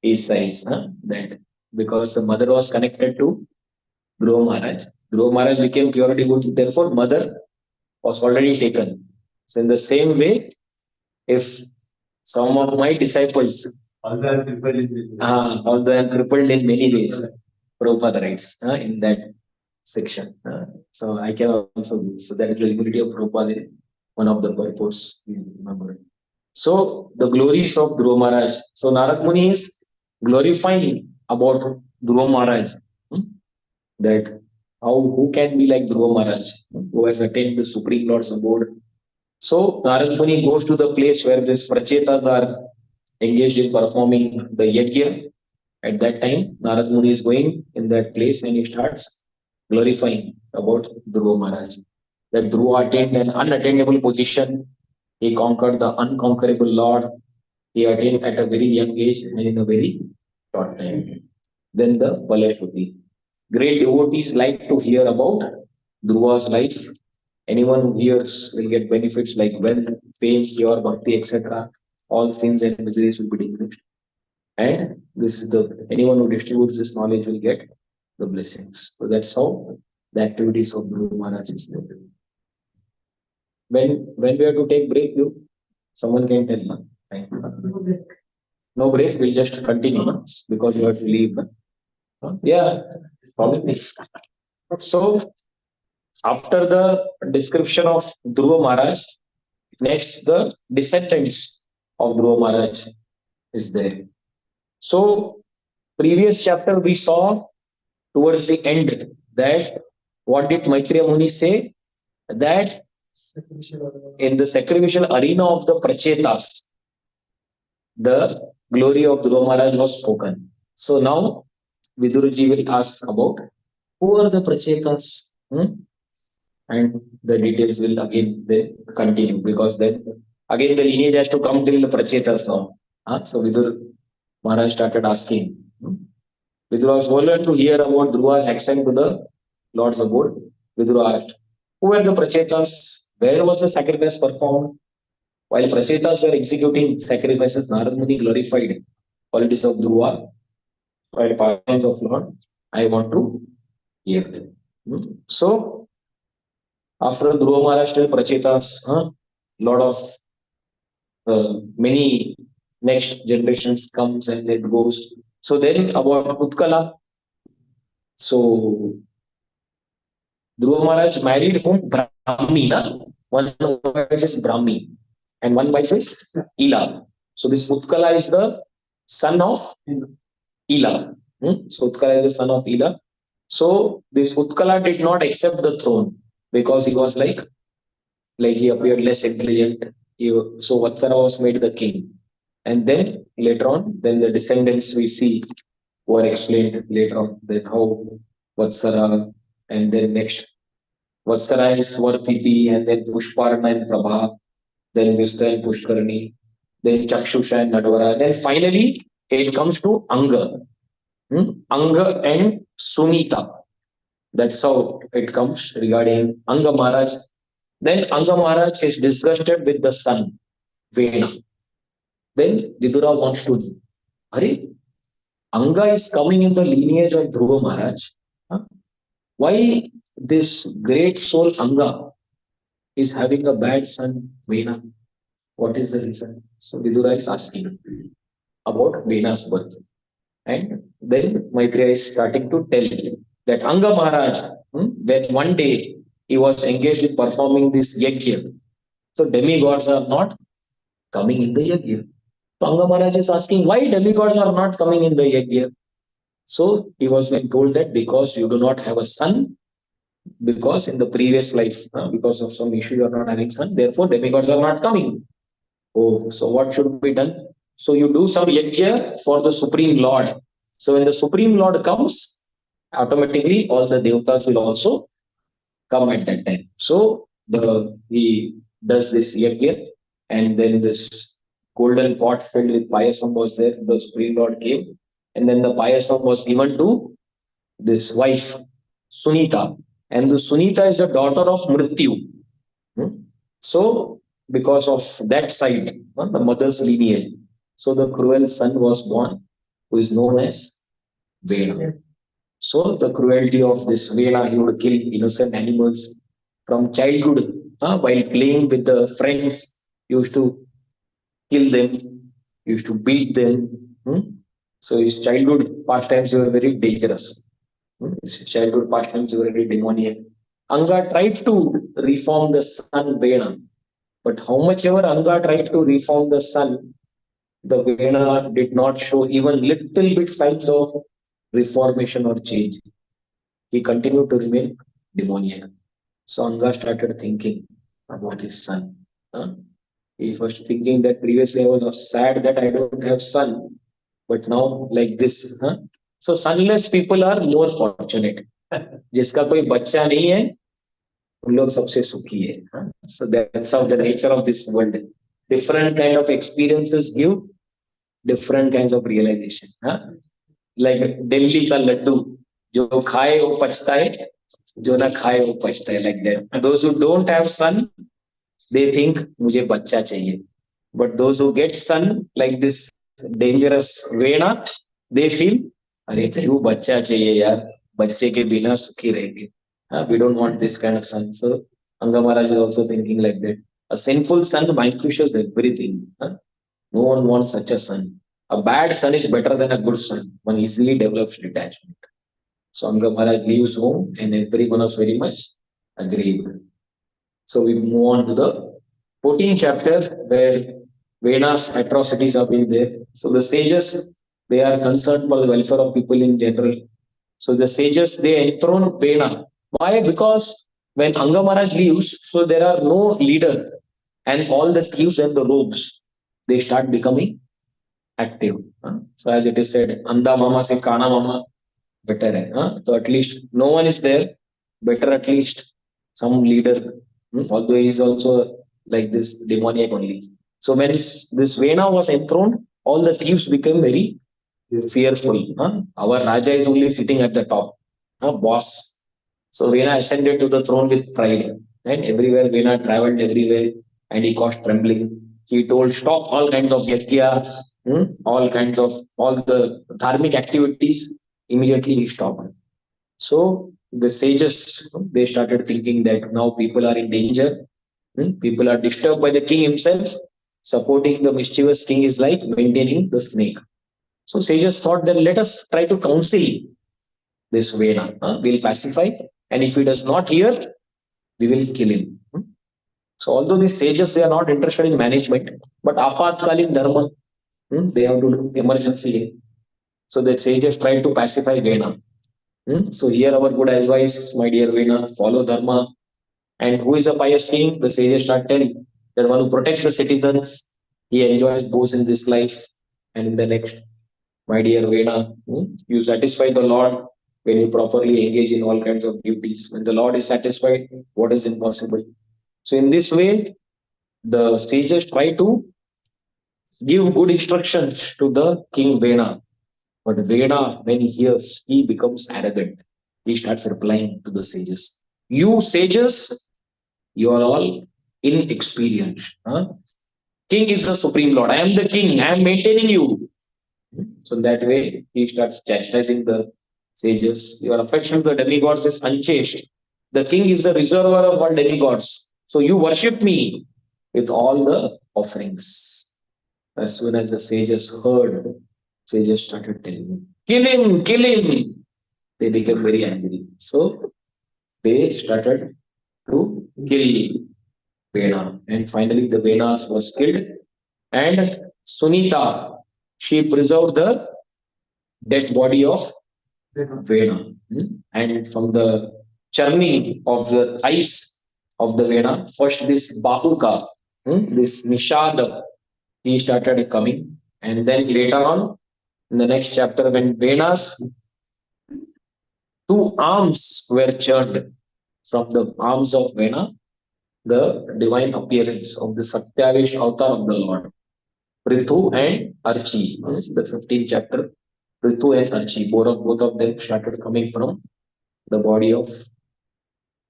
[SPEAKER 1] he says that because the mother was connected to Dhruva Maharaj became pure devotee. Therefore, mother was already taken. So in the same way, if some of my disciples, although I am crippled in many ways, Prabhupada writes in that section. So I can also do. So that is the humility of Prabhupada in one of the purports. Remember. So the glories of Dhruva Maharaj. So Narad Muni is glorifying about Dhruva Maharaj. That who can be like Dhruva Maharaj, who has attained the Supreme Lord's abode. So Narad Muni goes to the place where these prachetas are engaged in performing the yajna. At that time, Narad Muni is going in that place and he starts glorifying about Dhruva Maharaj. That Dhruva attained an unattainable position. He conquered the unconquerable Lord. He attained at a very young age and in a very short time. Then the Balashruti. Great devotees like to hear about Dhruva's life. Anyone who hears will get benefits like wealth, fame, pure bhakti, etc. All sins and miseries will be diminished. And this is the anyone who distributes this knowledge will get the blessings. So that's how the activities of Guru Maharaj is done. When we have to take break, someone can tell me. No break, we'll just continue because you have to leave. Yeah, probably. So after the description of Dhruva Maharaj, next the descendants of Dhruva Maharaj is there. So previous chapter we saw towards the end that what did Maitreya Muni say? That in the sacrificial arena of the Prachetas, the glory of Dhruva Maharaj was spoken. So now Viduruji will ask about who are the Prachetas? And the details will again then continue because then again the lineage has to come till the Prachetas now. So Vidur Maharaj started asking. Vidur was willing to hear about Dhruva's ascent to the Lord's abode. Vidur asked, who were the Prachetas? Where was the sacrifice performed? While Prachetas were executing sacrifices, Narad Muni glorified qualities of Dhruva. While parents of Lord, I want to hear them. So After Dhruva Maharashtra Prachetas, lot of many next generations comes and it goes. So then about Utkala. So Dhruva Maharaj married whom? Brahmi. Na? One wife is Brahmi and one wife is Ila. So this Utkala is the son of Ila. So Utkala is the son of Ila. So this Utkala did not accept the throne because he was like he appeared less intelligent. So Vatsara was made the king. And then later on, then the descendants we see were explained later on. Then how Vatsara and then next Vatsara and Swartiti and then Pushparna and Prabha, then Vista and Pushkarani, then Chakshusha and Nadvara. Then finally it comes to Anga. Anga and Sumita. That's how it comes regarding Anga Maharaj. Then Anga Maharaj is disgusted with the son, Vena. Then Vidura wants to know, Hare, Anga is coming in the lineage of Dhruva Maharaj. Huh? Why this great soul Anga is having a bad son, Vena? What is the reason? So Vidura is asking about Vena's birth. And then Maitreya is starting to tell that Anga Maharaj, when one day he was engaged in performing this yajna, so demigods are not coming in the yajna. So Anga Maharaj is asking why demigods are not coming in the yajna. So he was being told that because you do not have a son, because in the previous life, because of some issue you are not having son, therefore demigods are not coming. Oh, so what should be done? So you do some yajna for the Supreme Lord. So when the Supreme Lord comes, automatically all the devatas will also come at that time. So he does this yajna, and then this golden pot filled with payasam was there. The Supreme Lord came, and then the payasam was given to this wife, Sunita. And the Sunita is the daughter of Mrityu. Hmm? So, because of that side, the mother's lineage, so the cruel son was born, who is known as Vena. So, the cruelty of this Vena, he would kill innocent animals from childhood. While playing with the friends, he used to kill them, he used to beat them. So, his childhood pastimes were very dangerous. His childhood pastimes were very demoniac. Anga tried to reform the son Vena, but how much ever Anga tried to reform the son, the Vena did not show even little bit signs of reformation or change. He continued to remain demoniac. So Anga started thinking about his son. He was thinking that previously I was sad that I don't have son, but now like this. So sonless people are more fortunate. जिसका कोई बच्चा नहीं है उन लोग सबसे सुखी है. So that's how the nature of this world. Different kind of experiences give different kinds of realization. Like Delhi का लड्डू जो खाए वो पछता है जो ना खाए वो पछता है like that. Those who don't have son, they think मुझे बच्चा चाहिए. But those who get son like this dangerous Vena, they feel अरे क्यों बच्चा चाहिए यार बच्चे के बिना सुखी रहेंगे. We don't want this kind of son. So Anga Maharaj is also thinking like that. A sinful son vanquishes everything. No one wants such a son. A bad son is better than a good son. One easily develops detachment. So Anga Maharaj leaves home and everyone was very much aggrieved. So we move on to the 14th chapter where Vena's atrocities have been there. So the sages, they are concerned for the welfare of people in general. So the sages, they enthrone Vena. Why? Because when Anga Maharaj leaves, so there are no leader and all the thieves and the rogues, they start becoming active. So as it is said, Anda Mama se Kana Mama better hai. So at least no one is there. Better at least some leader. Although he is also like this demoniac only. So when this Vena was enthroned, all the thieves became very fearful. Our Raja is only sitting at the top. Boss. So Vena ascended to the throne with pride. And everywhere Vena traveled everywhere and he caused trembling. He told stop all kinds of yajna, all the dharmic activities. Immediately he stopped. So the sages, they started thinking that now people are in danger. People are disturbed by the king himself. Supporting the mischievous king is like maintaining the snake. So sages thought that let us try to counsel this Vena. We'll pacify, and if he does not hear, we will kill him. So although these sages, they are not interested in management, but apatkalin dharma, they have to do emergency. So the sages try to pacify Vena. So here our good advice, my dear Vena, follow dharma. And who is a pious king? The sages start telling that one who protects the citizens, he enjoys both in this life and in the next. My dear Vena, you satisfy the Lord when you properly engage in all kinds of duties. When the Lord is satisfied, what is impossible? So in this way, the sages try to give good instructions to the king Vena. But Vena, when he hears, he becomes arrogant. He starts replying to the sages. You sages, you are all inexperienced. King is the supreme lord. I am the king. I am maintaining you. So that way he starts chastising the sages. Your affection to the demigods is unchanged. The king is the reservoir of all demigods. So you worship me with all the offerings. As soon as the sages heard, sages started telling him, kill him, kill him. They became very angry. So they started to kill Vena. And finally, the Venas was killed. And Sunita, she preserved the dead body of Vena. And from the churning of the ice of the Vena, first this Bahuka, this Nishada, he started coming. And then later on, in the next chapter, when Vena's two arms were churned from the arms of Vena, the divine appearance of the Satyavish avatar of the Lord, Prithu and Archi, the 15th chapter, Prithu and Archi, both of them started coming from the body of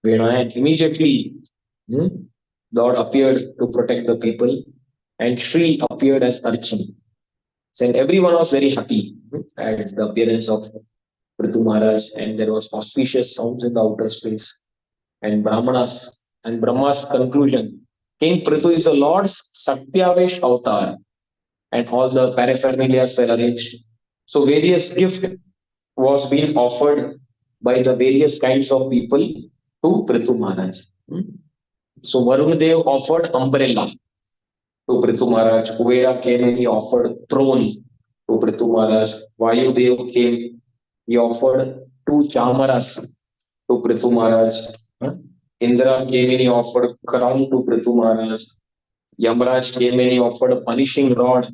[SPEAKER 1] Vena, and immediately God appeared to protect the people, and Sri appeared as Archi. So, and everyone was very happy at the appearance of Prithu Maharaj, and there was auspicious sounds in the outer space. And Brahmanas and Brahma's conclusion, King Prithu is the Lord's Satyavesh avatar, and all the paraphernalia were arranged. So various gift was being offered by the various kinds of people to Prithu Maharaj. So Varun Dev offered umbrella to Prithu Maharaj. Kuvera came and he offered throne to Prithu Maharaj. Vayu Dev came, he offered two chamaras to Prithu Maharaj. Indra came and he offered crown to Prithu Maharaj. Yamraj came and he offered a punishing rod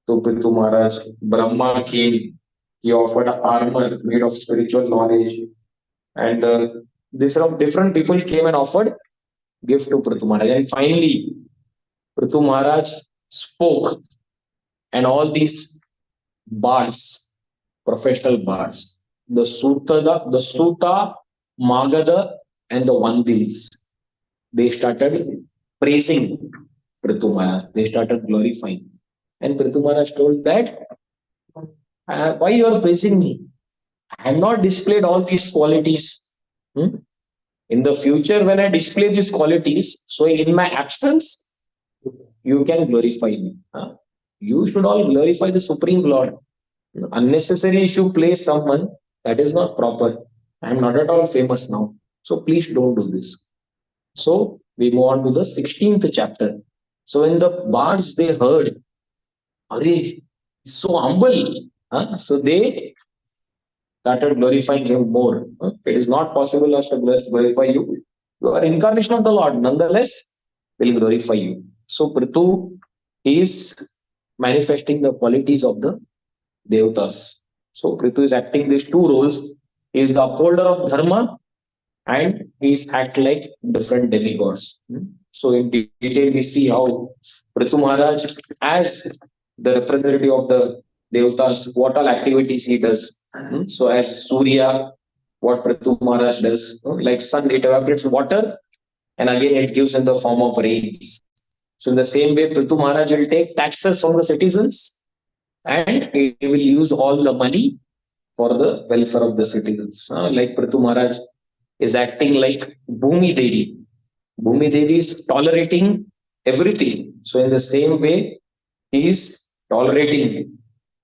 [SPEAKER 1] to Prithu Maharaj. Brahma came, he offered armor made of spiritual knowledge. And these are different people came and offered gift to Prithu Maharaj. And finally, Prithu Maharaj spoke, and all these bards, professional bards, the Suta, Magada, and the Vandils, they started praising Prithu Maharaj. They started glorifying. And Prithu Maharaj told that, why you are praising me? I have not displayed all these qualities. In the future, when I display these qualities, so in my absence, you can glorify me. You should all glorify the Supreme Lord. Unnecessary if you place someone, that is not proper. I am not at all famous now. So please don't do this. So we move on to the 16th chapter. So when the bards they heard, Are so humble. So they started glorifying him more. It is not possible us to glorify you. You are incarnation of the Lord. Nonetheless, will glorify you. So Prithu is manifesting the qualities of the Devatas. So Prithu is acting these two roles. He is the upholder of Dharma and he is act like different demigods. So in detail, we see how Prithu Maharaj, as the representative of the Devatas, what all activities he does. So as Surya, what Prithu Maharaj does, like sun, it evaporates water and again it gives in the form of rains. So in the same way, Prithu Maharaj will take taxes from the citizens and he will use all the money for the welfare of the citizens. Like Prithu Maharaj is acting like Bhumi Devi. Bhumi Devi is tolerating everything. So in the same way, he is tolerating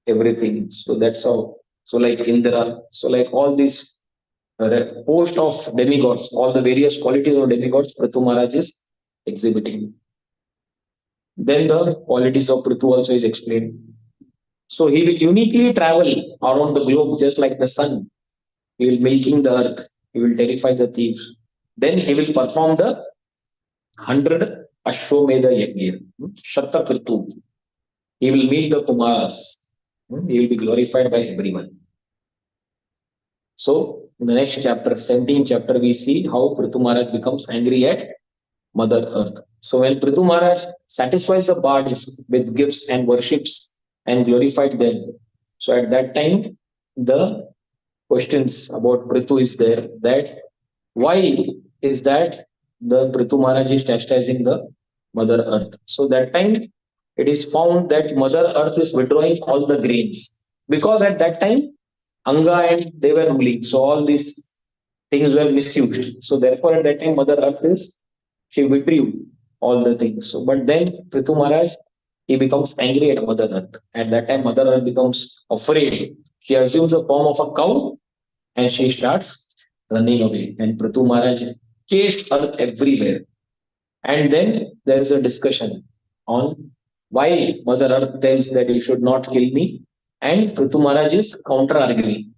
[SPEAKER 1] everything. So that's how. So like Indra. So like all these post of demigods, all the various qualities of demigods, Prithu Maharaj is exhibiting. Then the qualities of Prithu also is explained. So he will uniquely travel around the globe just like the sun. He will milking the earth. He will terrify the thieves. Then he will perform the 100 Ashwamedha Yajna, Shatta Prithu. He will meet the Kumaras. He will be glorified by everyone. So, in the next chapter, 17th chapter, we see how Prithu Maharaj becomes angry at Mother Earth. So, when Prithu Maharaj satisfies the bards with gifts and worships and glorified them, so at that time, the questions about Prithu is there that why is that the Prithu Maharaj is chastising the Mother Earth. So that time it is found that Mother Earth is withdrawing all the grains because at that time Anga and they were ruling. So all these things were misused. So therefore at that time Mother Earth is she withdrew all the things. So but then Prithu Maharaj he becomes angry at Mother Earth. At that time Mother Earth becomes afraid. She assumes the form of a cow and she starts running away. And Prithu Maharaj chased earth everywhere. And then there is a discussion on why Mother Earth tells that you should not kill me. And Prithu Maharaj is counter arguing.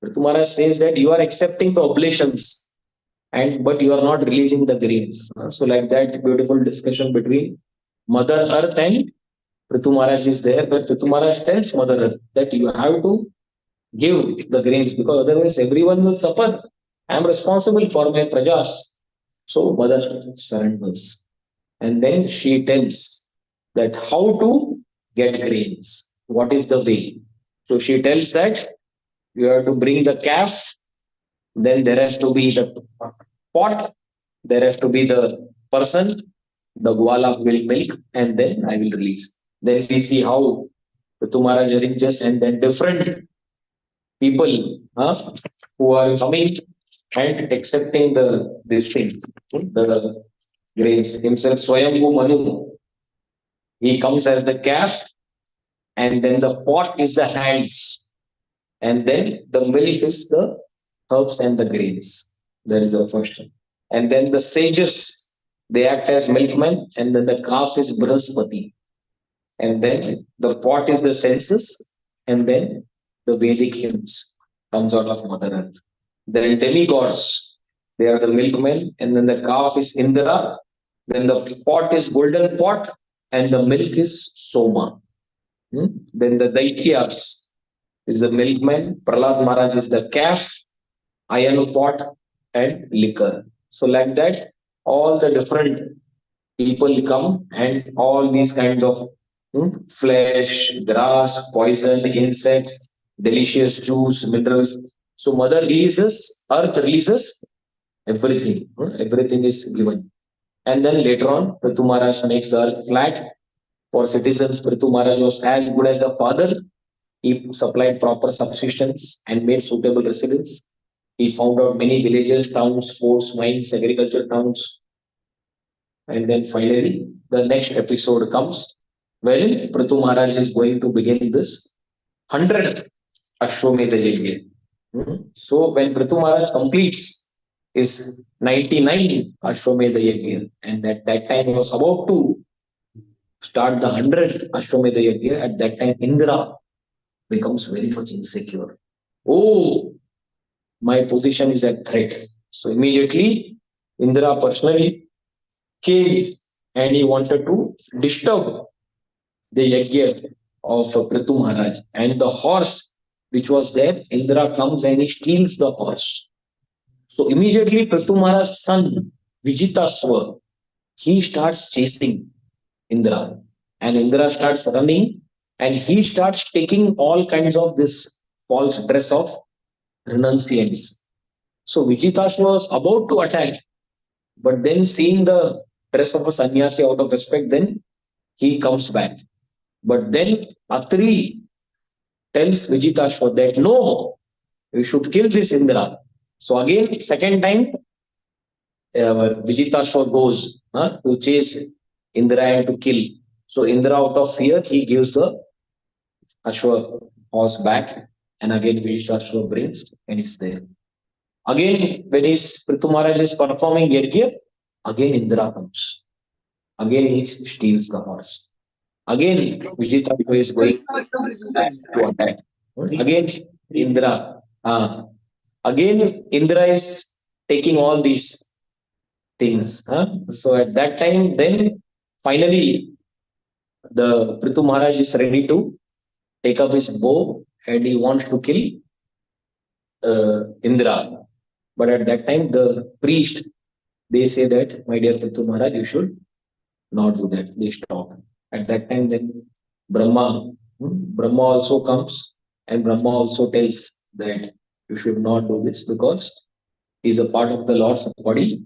[SPEAKER 1] Prithu Maharaj says that you are accepting the oblations and but you are not releasing the grains. So, like that beautiful discussion between Mother Earth and Prithu Maharaj is there, where Prithu Maharaj tells Mother Earth that you have to give the grains because otherwise everyone will suffer. I am responsible for my prajas. So Mother surrenders. And then she tells that how to get grains. What is the way? So she tells that you have to bring the calf, then there has to be the pot, there has to be the person, the gwala will milk, and then I will release. Then we see how Prithu Maharaj arranges and then different people who are coming and accepting the this thing, the grains. Himself, Swayambhu Manu, he comes as the calf, and then the pot is the hands, and then the milk is the herbs and the grains. That is the first one. And then the sages, they act as milkmen, and then the calf is Brahaspati. And then the pot is the senses, and then the Vedic hymns comes out of Mother Earth. Then demigods, they are the milkmen, and then the calf is Indra, then the pot is golden pot, and the milk is Soma. Then the Daityas is the milkman, Prahlad Maharaj is the calf, iron pot, and liquor. So, like that, all the different people come and all these kinds of flesh, grass, poison, insects, delicious juice, minerals. So mother releases, earth releases everything. Everything is given. And then later on, Prithu Maharaj makes the earth flat. For citizens, Prithu Maharaj was as good as a father. He supplied proper subsistence and made suitable residence. He found out many villages, towns, forts, mines, agriculture towns, and then finally, the next episode comes wherein Prithu Maharaj is going to begin this 100th Ashwamedha Yajna. So when Prithu Maharaj completes his 99 Ashwamedha Yajna, and at that time he was about to start the 100th Ashwamedha Yajna, at that time Indra becomes very much insecure. Oh, my position is at threat. So immediately Indra personally came and he wanted to disturb the yajna of Prithu Maharaj. And the horse which was there, Indra comes and he steals the horse. So immediately Prithu Maharaj's son, Vijitaswar, he starts chasing Indra. And Indra starts running and he starts taking all kinds of this false dress of renunciants. So Vijitaswar was about to attack, but then seeing the dress of a sannyasi out of respect, then he comes back. But then Atri tells Vijitashwar that no, you should kill this Indra. So again, second time, Vijitashva goes to chase Indra and to kill. So Indra, out of fear, he gives the Ashwa horse back, and again Vijitashva brings and is there. Again, when Prithu Maharaj is performing Yajna, again Indra comes. Again he steals the horse. Again, Vijitashva is going back to attack. Again, Indra. Again, Indra is taking all these things. So at that time, then finally, the Prithu Maharaj is ready to take up his bow and he wants to kill Indra. But at that time, the priest they say that, my dear Prithu Maharaj, you should not do that. They stop. At that time, then Brahma also comes and Brahma also tells that you should not do this because he is a part of the Lord's body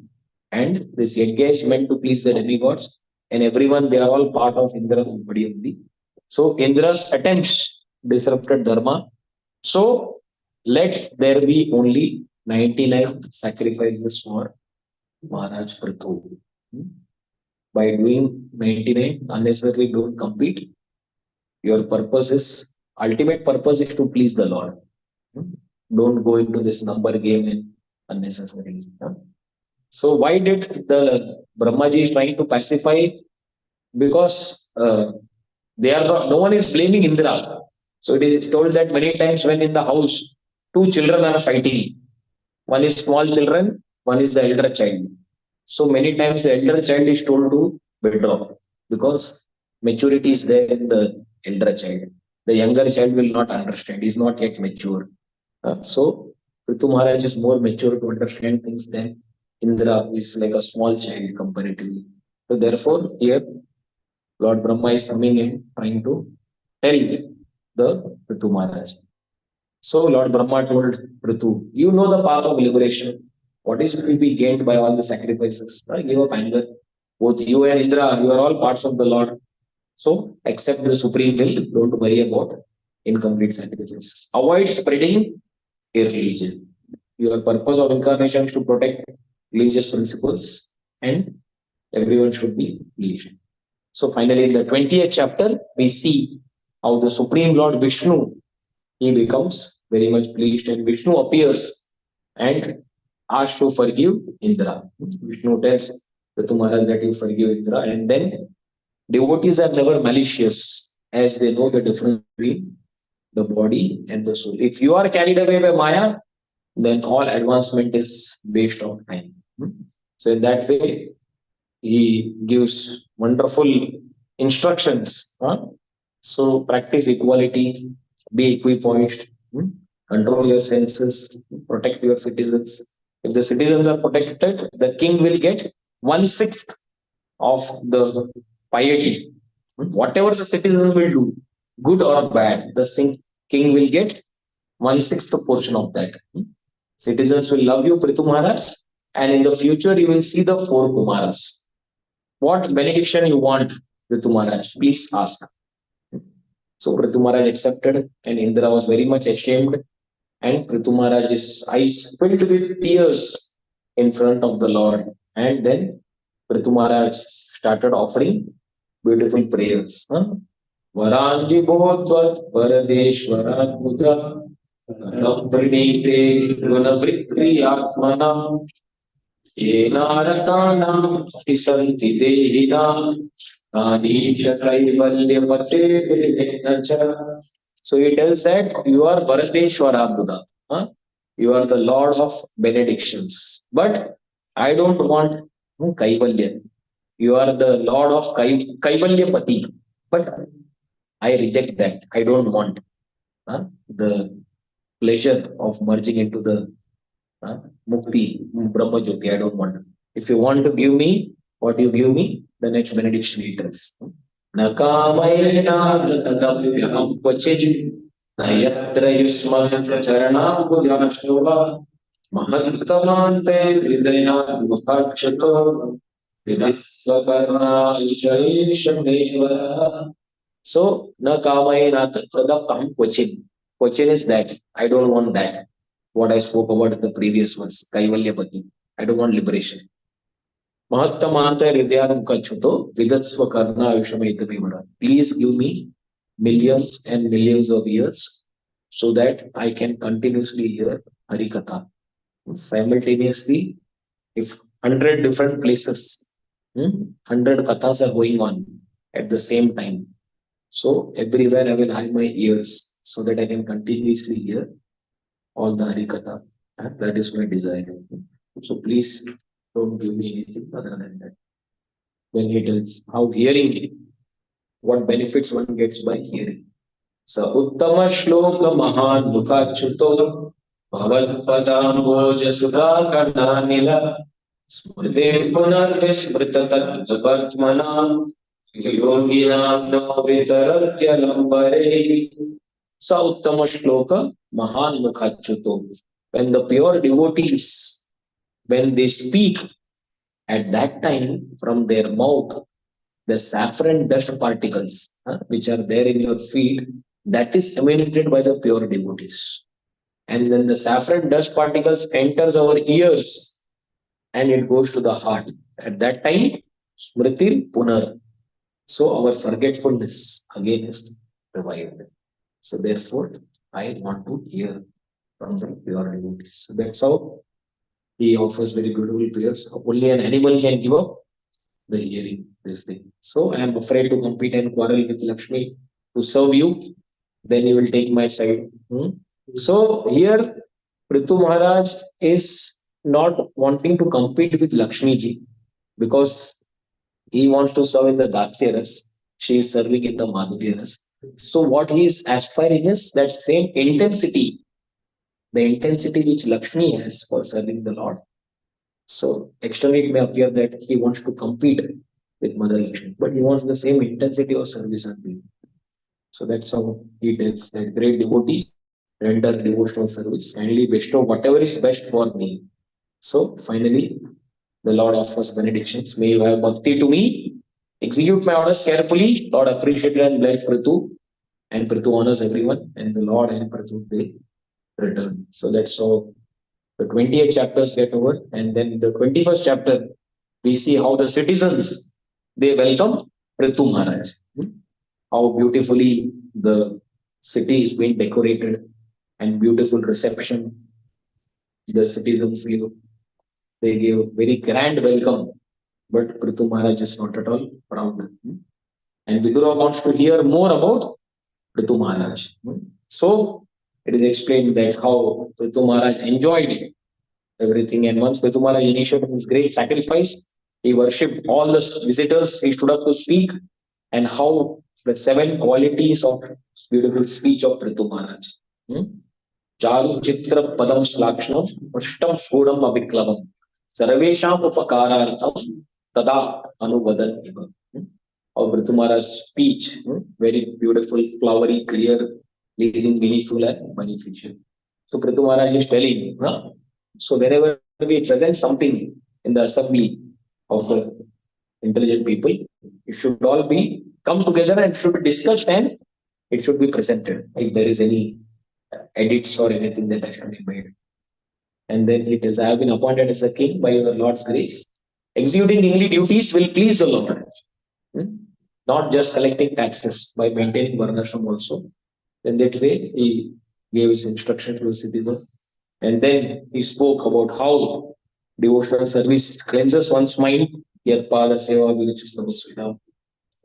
[SPEAKER 1] and this yajna is meant to please the demigods and everyone, they are all part of Indra's body only. So Indra's attempts disrupted Dharma. So let there be only 99 sacrifices for Maharaj Prithu. By doing 99, unnecessarily don't compete. Your purpose is, ultimate purpose is to please the Lord. Don't go into this number game and unnecessarily. So why did the Brahmaji is trying to pacify? Because they are not, no one is blaming Indra. So it is told that many times when in the house, two children are fighting. One is small children, one is the elder child. So many times the elder child is told to withdraw because maturity is there in the elder child. The younger child will not understand. He is not yet mature. So Prithu Maharaj is more mature to understand things than Indra, who is like a small child comparatively. So therefore, here Lord Brahma is coming and trying to tell the Prithu Maharaj. So Lord Brahma told Prithu, you know the path of liberation. What is will be gained by all the sacrifices? Give up anger. Both you and Indra, you are all parts of the Lord. So accept the supreme will. Don't worry about incomplete sacrifice. Avoid spreading irreligion. Your purpose of incarnation is to protect religious principles and everyone should be pleased. So finally, in the 20th chapter, we see how the Supreme Lord Vishnu, he becomes very much pleased and Vishnu appears and asks to forgive Indra. Vishnu tells Prithu Maharaj that you forgive Indra, and then devotees are never malicious as they know the difference between the body and the soul. If you are carried away by Maya, then all advancement is waste of time. So in that way, he gives wonderful instructions. So practice equality, be equipoised, control your senses, protect your citizens. If the citizens are protected, the king will get 1/6 of the piety. Whatever the citizens will do, good or bad, the king will get 1/6 portion of that. Citizens will love you, Prithu Maharaj, and in the future you will see the four Kumaras. What benediction you want, Prithu Maharaj? Please ask. So Prithu Maharaj accepted, and Indra was very much ashamed, and Prithu Maharaj's eyes filled with tears in front of the Lord. And then Prithu Maharaj started offering beautiful prayers. Varanji Bodhvat Varadeshwara Mudra Katam Pranite Gunavritri Atmana Yenarakanam Tisanti Dehina Anisha Kaivalyapate Nacha. So he tells that you are Varadeshwara Buddha. You are the Lord of benedictions. But I don't want Kaivalya. You are the Lord of Kaivalyapati. But I reject that. I don't want the pleasure of merging into the Mukti, Brahma Jyoti. I don't want. If you want to give me what you give me, the next benediction he tells. Nakamayena dadamyaham kvachij nayatra yusman charanambudashova mahattamante hridaya mukhakshato vidisvakarna ishaishameva. So, na kamayena tadapaham kvachin. Kvachin is that. I don't want that. what I spoke about in the previous ones, Kaivalyapati. I don't want liberation. Mahattamanta Hridayam Kachuto Vidatsva Karna Ayushamayitavimara. Please give me millions and millions of years so that I can continuously hear Harikatha. Simultaneously, if 100 different places, 100 kathas are going on at the same time. So everywhere I will have my ears so that I can continuously hear all the Harikatha. And that is my desire. So please don't give me anything other than that. Then he tells how hearing, what benefits one gets by hearing. So Uttama Shloka Mahan Mukhachuto Bhavatpadamboja Sudhakarnanila Smrtir Punarvismrita Tattvapadmanam Yoginam no Vitaratya Lambare. So Uttama Shloka Mahan Mukhachuto. When the pure devotees, when they speak, at that time from their mouth, the saffron dust particles which are there in your feet, that is emanated by the pure devotees. And then the saffron dust particles enters our ears and it goes to the heart. At that time, smritir punar. So our forgetfulness again is revived. So therefore, I want to hear from the pure devotees. So that's how he offers very beautiful prayers. Only an animal can give up the hearing this thing. So I am afraid to compete and quarrel with Lakshmi to serve you. Then you will take my side. So here, Prithu Maharaj is not wanting to compete with Lakshmi ji because he wants to serve in the Dasyaras. She is serving in the Madhuryaras. So what he is aspiring is that same intensity, the intensity which Lakshmi has for serving the Lord. So externally it may appear that he wants to compete with Mother Lakshmi, but he wants the same intensity of service and being. So that's how he tells that great devotees render devotional service, kindly bestow whatever is best for me. So finally, the Lord offers benedictions. May you have bhakti to me, execute my orders carefully. Lord appreciate and bless Prithu, and Prithu honors everyone, and the Lord and Prithu they return. So that's how the 28 chapters get over, and then the 21st chapter, we see how the citizens they welcome Prithu Maharaj. How beautifully the city is being decorated and beautiful reception the citizens give. They give very grand welcome, but Prithu Maharaj is not at all proud. And Vidura wants to hear more about Prithu Maharaj. So it is explained that how Prithu Maharaj enjoyed everything. And once Prithu Maharaj initiated his great sacrifice, he worshipped all the visitors. He stood up to speak, and how the 7 qualities of beautiful speech of Prithu Maharaj. Charu Chitra Padam Slakshnam Pushtam Shodam Abhiklavam Sarvesham Upakarartham Tada Anuvadan Eva. How Prithu Maharaj's speech, very beautiful, flowery, clear, pleasing, meaningful, and beneficial. So Prithu Maharaj is telling, so whenever we present something in the assembly of the intelligent people, it should all be come together and should be discussed and it should be presented. If there is any edits or anything that has to be made. And then he tells, I have been appointed as a king by your Lord's grace. Executing kingly duties will please the Lord. Not just collecting taxes by maintaining Varnashram also. Then that way he gave his instruction to the citizen. And then he spoke about how devotional service cleanses one's mind. Yatpada seva vigachistamasvita.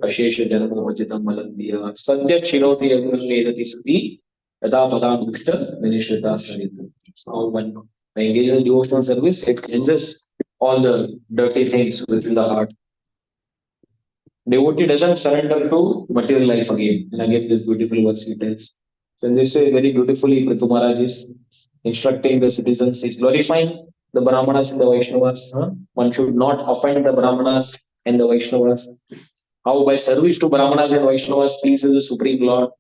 [SPEAKER 1] Ashesha janama vajitam malandiya. Sadhya chinoti agurvedati sati. Yada padam dushta vinishrita sarita. How one engages in devotional service, it cleanses all the dirty things within the heart. Devotee doesn't surrender to material life again. And again, this beautiful words he tells. So in this way, very beautifully, Prithu Maharaj is instructing the citizens, is glorifying the Brahmanas and the Vaishnavas. One should not offend the Brahmanas and the Vaishnavas. How by service to Brahmanas and Vaishnavas pleases the Supreme Lord.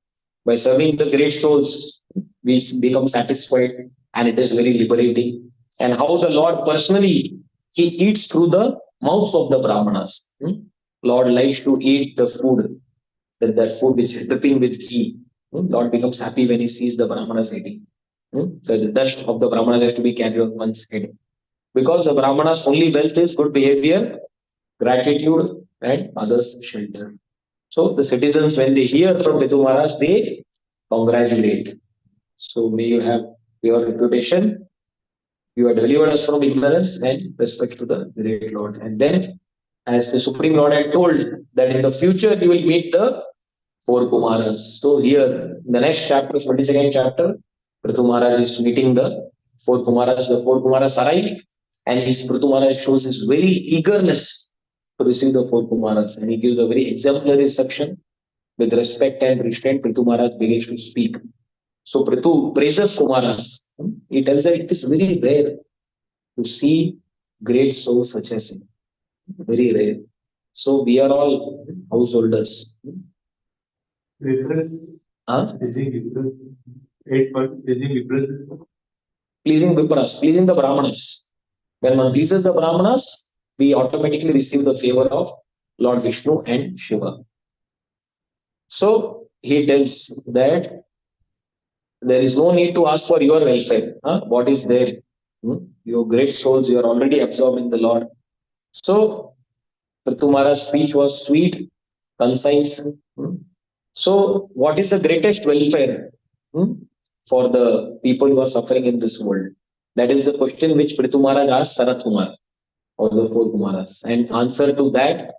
[SPEAKER 1] By serving the great souls, we become satisfied and it is very liberating. And how the Lord personally, he eats through the mouths of the Brahmanas. Lord likes to eat the food, that food which is dripping with ghee. Lord becomes happy when he sees the Brahmanas eating. The dust of the Brahmana has to be carried on one's head. Because the Brahmana's only wealth is good behavior, gratitude, and others' shelter. So the citizens, when they hear from Pitu Maharaj, they congratulate. So may you have your reputation. You are delivered us from ignorance and respect to the great Lord. And then, as the Supreme Lord had told that in the future you will meet the four Kumaras. So here, in the next chapter, 22nd chapter, Prithu Maharaj is meeting the four Kumaras. The four Kumaras arrive, and his Prithu Maharaj shows his very eagerness to receive the four Kumaras, and he gives a very exemplary reception with respect and restraint. Prithu Maharaj begins to speak. So Prithu praises Kumaras. He tells that it is very rare to see great souls such as him. Very rare. So we are all householders.
[SPEAKER 4] Reference,
[SPEAKER 1] Huh?
[SPEAKER 4] is he reference? 8 is he reference?
[SPEAKER 1] Pleasing Vipras, pleasing the Brahmanas. When one pleases the Brahmanas, we automatically receive the favor of Lord Vishnu and Shiva. So he tells that there is no need to ask for your welfare. What is there? Your great souls, you are already absorbed in the Lord. So Pratumara's speech was sweet, concise. So, what is the greatest welfare for the people who are suffering in this world? That is the question which Prithu Maharaj asked Sarat Kumar or the four Kumaras. And answer to that,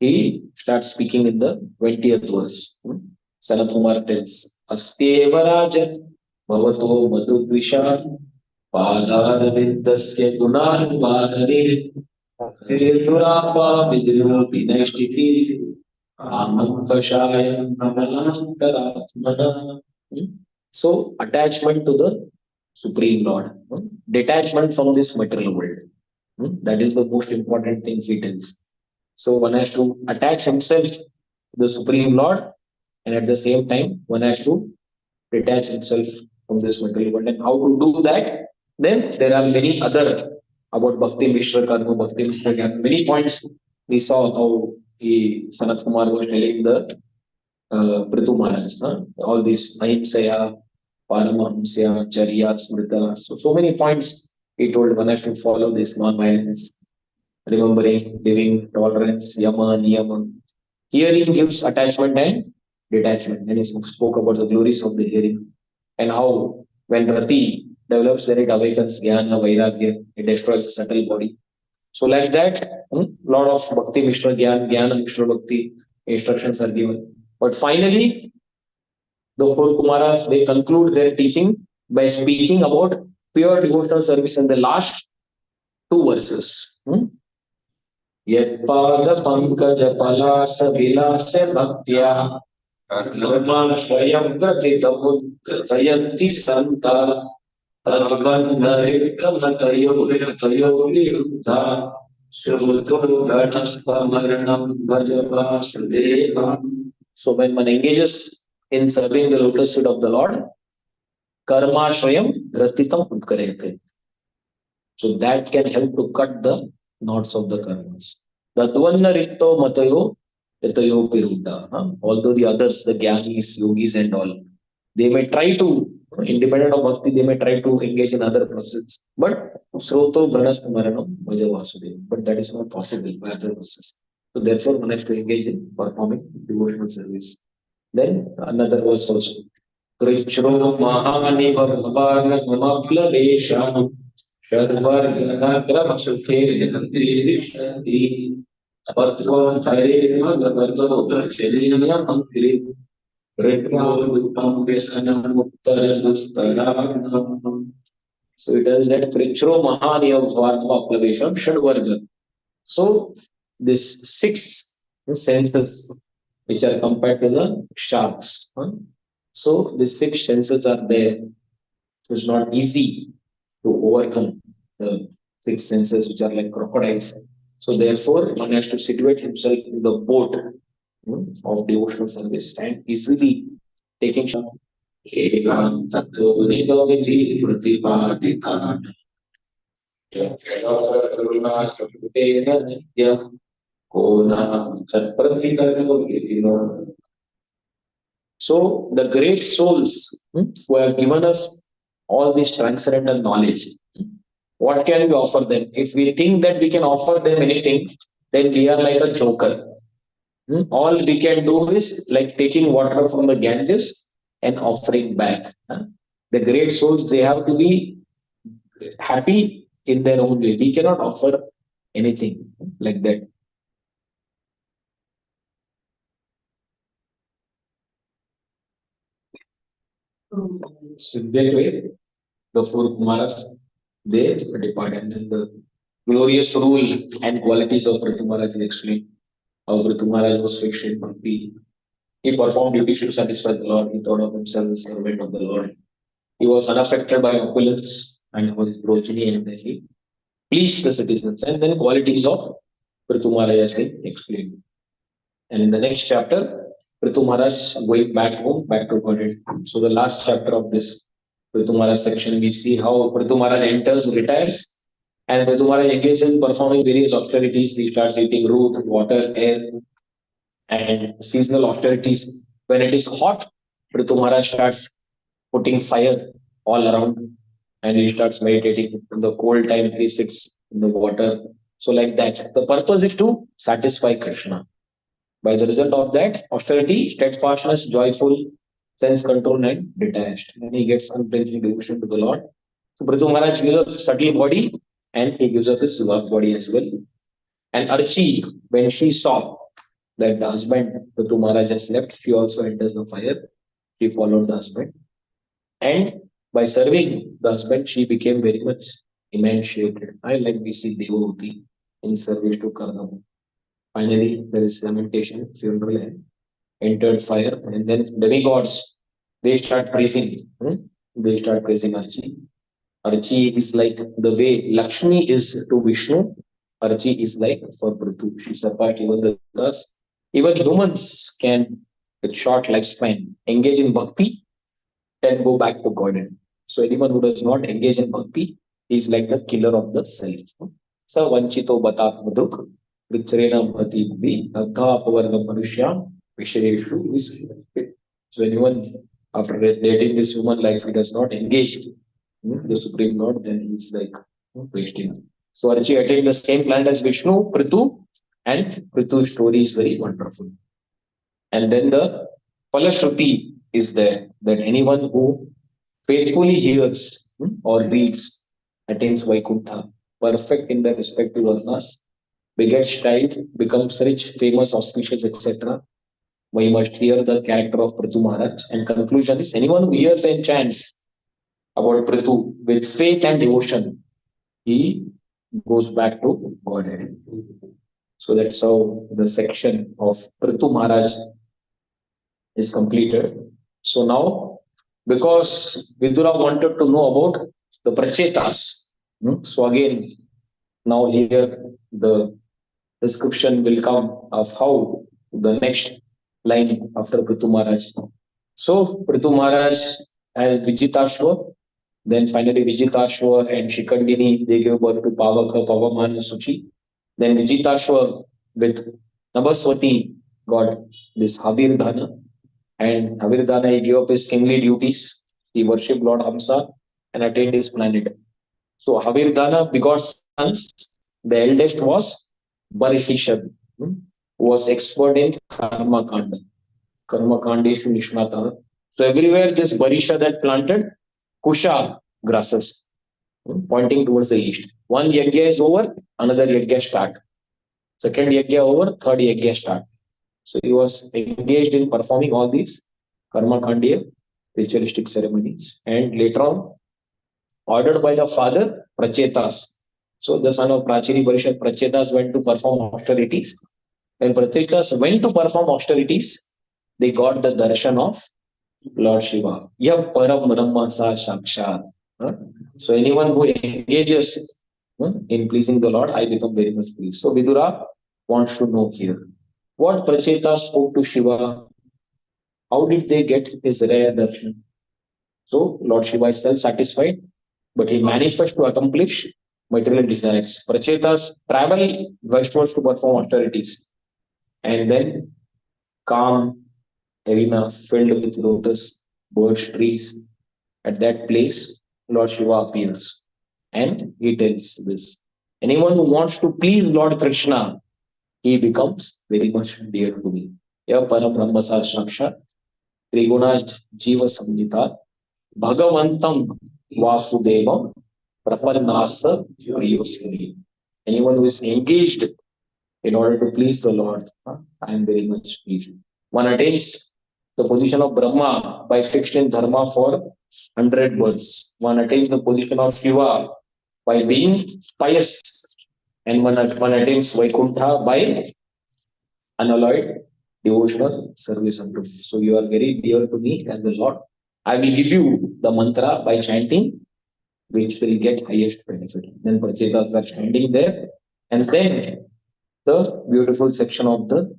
[SPEAKER 1] he starts speaking in the 20th verse. Sarat Kumar tells, Asteva Rajan Bhavato Madhudvisha Padarvindasya Gunan Bhadare Tirurapa Vidru Dinashtifi Anam So, attachment to the Supreme Lord, detachment from this material world. That is the most important thing he tells. So, one has to attach himself to the Supreme Lord, and at the same time, one has to detach himself from this material world. And how to do that? Then there are many other about Bhakti Mishra Karma, Bhakti Mishra Karma. Many points we saw how Sanat Kumar was telling the Prithu Maharaj, all these Ahimsaya, Paramahamsaya, Charya, Smrita. So many points he told one has to follow this non-violence, remembering, living, tolerance, Yama, Niyama. Hearing gives attachment and detachment. And he spoke about the glories of the hearing and how when Rati develops, then it awakens Jnana, Vairagya, it destroys the subtle body. So, like that, lot of Bhakti Mishra Gyan, Jnana Mishra Bhakti instructions are given. But finally, the four Kumaras they conclude their teaching by speaking about pure devotional service in the last two verses. Yatpada Pankaja Palasa Vilasa Bhaktya Karma Swayam Gratitamudayanti Santa Tadvanarikamatayyo Viruddha Shruto Ganastamaranam Bhajava Sudeva. So when one engages in serving the lotus feet of the Lord, karma shrayam gratitam utkarete. So that can help to cut the knots of the karmas. Tadvanna rito matayo itayo piruddha. Although the others, the jnanis, yogis and all, they may try to, independent of bhakti, they may try to engage in other processes. But sroto ganastamaranam bhajava Vasudeva. But that is not possible by other processes. So therefore, one has to engage in performing devotional service. Then another verse also. Krichro mahani bhavagamaplavesham Shadvarganagram sukhe nandrishanti Patvam hare bhagavato prachaliya mantri Retro Dupam Vesanam Uttara. So it is that Krichro mahani bhavagamaplavesham Shadvarga. So this six senses which are compared to the sharks. So the six senses are there. It's not easy to overcome the six senses which are like crocodiles. So therefore, one has to situate himself in the boat of devotional service and easily taking So the great souls who have given us all this transcendental knowledge. What can we offer them? If we think that we can offer them anything, then we are like a joker. All we can do is like taking water from the Ganges and offering back. The great souls, they have to be happy in their own way. We cannot offer anything like that. So that way, the four Kumaras, they depart. And then the glorious rule and qualities of Prithu Maharaj is explained. How Prithu Maharaj was fixed in bhakti. He performed duties to satisfy the Lord. He thought of himself as servant of the Lord. He was unaffected by opulence and was progeny, and then he pleased the citizens. And then qualities of Prithu Maharaj has been explained. And in the next chapter, Prithu Maharaj going back home, back to Godhead. So the last chapter of this Prithu Maharaj section, we see how Prithu Maharaj enters, retires, and Prithu Maharaj engages in performing various austerities. He starts eating root, water, air, and seasonal austerities. When it is hot, Prithu Maharaj starts putting fire all around, and he starts meditating. In the cold time, he sits in the water. So like that. The purpose is to satisfy Krishna. By the result of that, austerity, steadfastness, joyful, sense control, and detached. And he gets unflinching devotion to the Lord. So Prithu Maharaj gives up his subtle body and he gives up his Suvak body as well. And Archi, when she saw that the husband, Prithu Maharaj, has left, she also enters the fire. She followed the husband. And by serving the husband, she became very much emancipated. I like we see Devahuti in service to Karnam. Finally, there is lamentation, funeral, and entered fire. And then demigods, they start praising. They start praising Archi. Archi is like the way Lakshmi is to Vishnu. Archi is like for Prithu. She surpassed even the others. Even humans can, with short lifespan, engage in bhakti, then go back to Godhead. So anyone who does not engage in bhakti is like the killer of the self. So vanchito batat maduk, vichrena bhati bhi, adha pavarga manushya, vishayeshu is. So anyone after dating this human life, he does not engage the Supreme Lord, then he is like wasting. So Archie attained the same planet as Vishnu, Prithu, and Prithu's story is very wonderful. And then the Falashruti is there that anyone who faithfully hears or reads attains Vaikuntha, perfect in their respective varnas, begets child, becomes rich, famous, auspicious, etc. We must hear the character of Prithu Maharaj. And conclusion is anyone who hears and chants about Prithu with faith and devotion, he goes back to Godhead. So that's how the section of Prithu Maharaj is completed. So now, because Vidura wanted to know about the Prachetas, so again, now here the description will come of how the next line after Prithu Maharaj. So Prithu Maharaj has Vijitashwa, then finally Vijitashwa and Shikandini, they gave birth to Pavaka, Pavamana, Suchi. Then Vijitashwa with Nabaswati got this Havirdhana, and Havirdhana he gave up his kingly duties. He worshipped Lord Hamsa and attained his planet. So Havirdhana begot sons. The eldest was Barhishad, who was expert in Karma Kanda. Karma Kandeshu Nishnata. So everywhere this Barishad had planted Kusha grasses, pointing towards the east. One yajna is over, another yajna start. Second yajna over, third yajna start. So he was engaged in performing all these karma kandiya ritualistic ceremonies. And later on, ordered by the father, Prachetas. So the son of Prachiri Barishad, Prachetas went to perform austerities. When Prachetas went to perform austerities, they got the darshan of Lord Shiva. Yah param brahma sa shakshat. So anyone who engages in pleasing the Lord, I become very much pleased. So Vidura wants to know here. What Pracheta spoke to Shiva? How did they get his rare darshan? So Lord Shiva is self-satisfied, but he manifests to accomplish material desires. Prachetas travel westwards to perform austerities, and then calm arena filled with lotus, birch trees. At that place, Lord Shiva appears and he tells this. Anyone who wants to please Lord Krishna, he becomes very much dear to me. Ya Parabrahma Sakshat Triguna Jiva Samhita Bhagavantam Vasudevam Prapannasa Priyosini. Anyone who is engaged in order to please the Lord, I am very much pleased. One attains the position of Brahma by fixed in dharma for 100 births. One attains the position of Shiva by being pious. And one attains Vaikuntha by unalloyed devotional service unto me. So you are very dear to me as the Lord. I will give you the mantra by chanting, which will get highest benefit. Then Prachetas were standing there, and then the beautiful section of the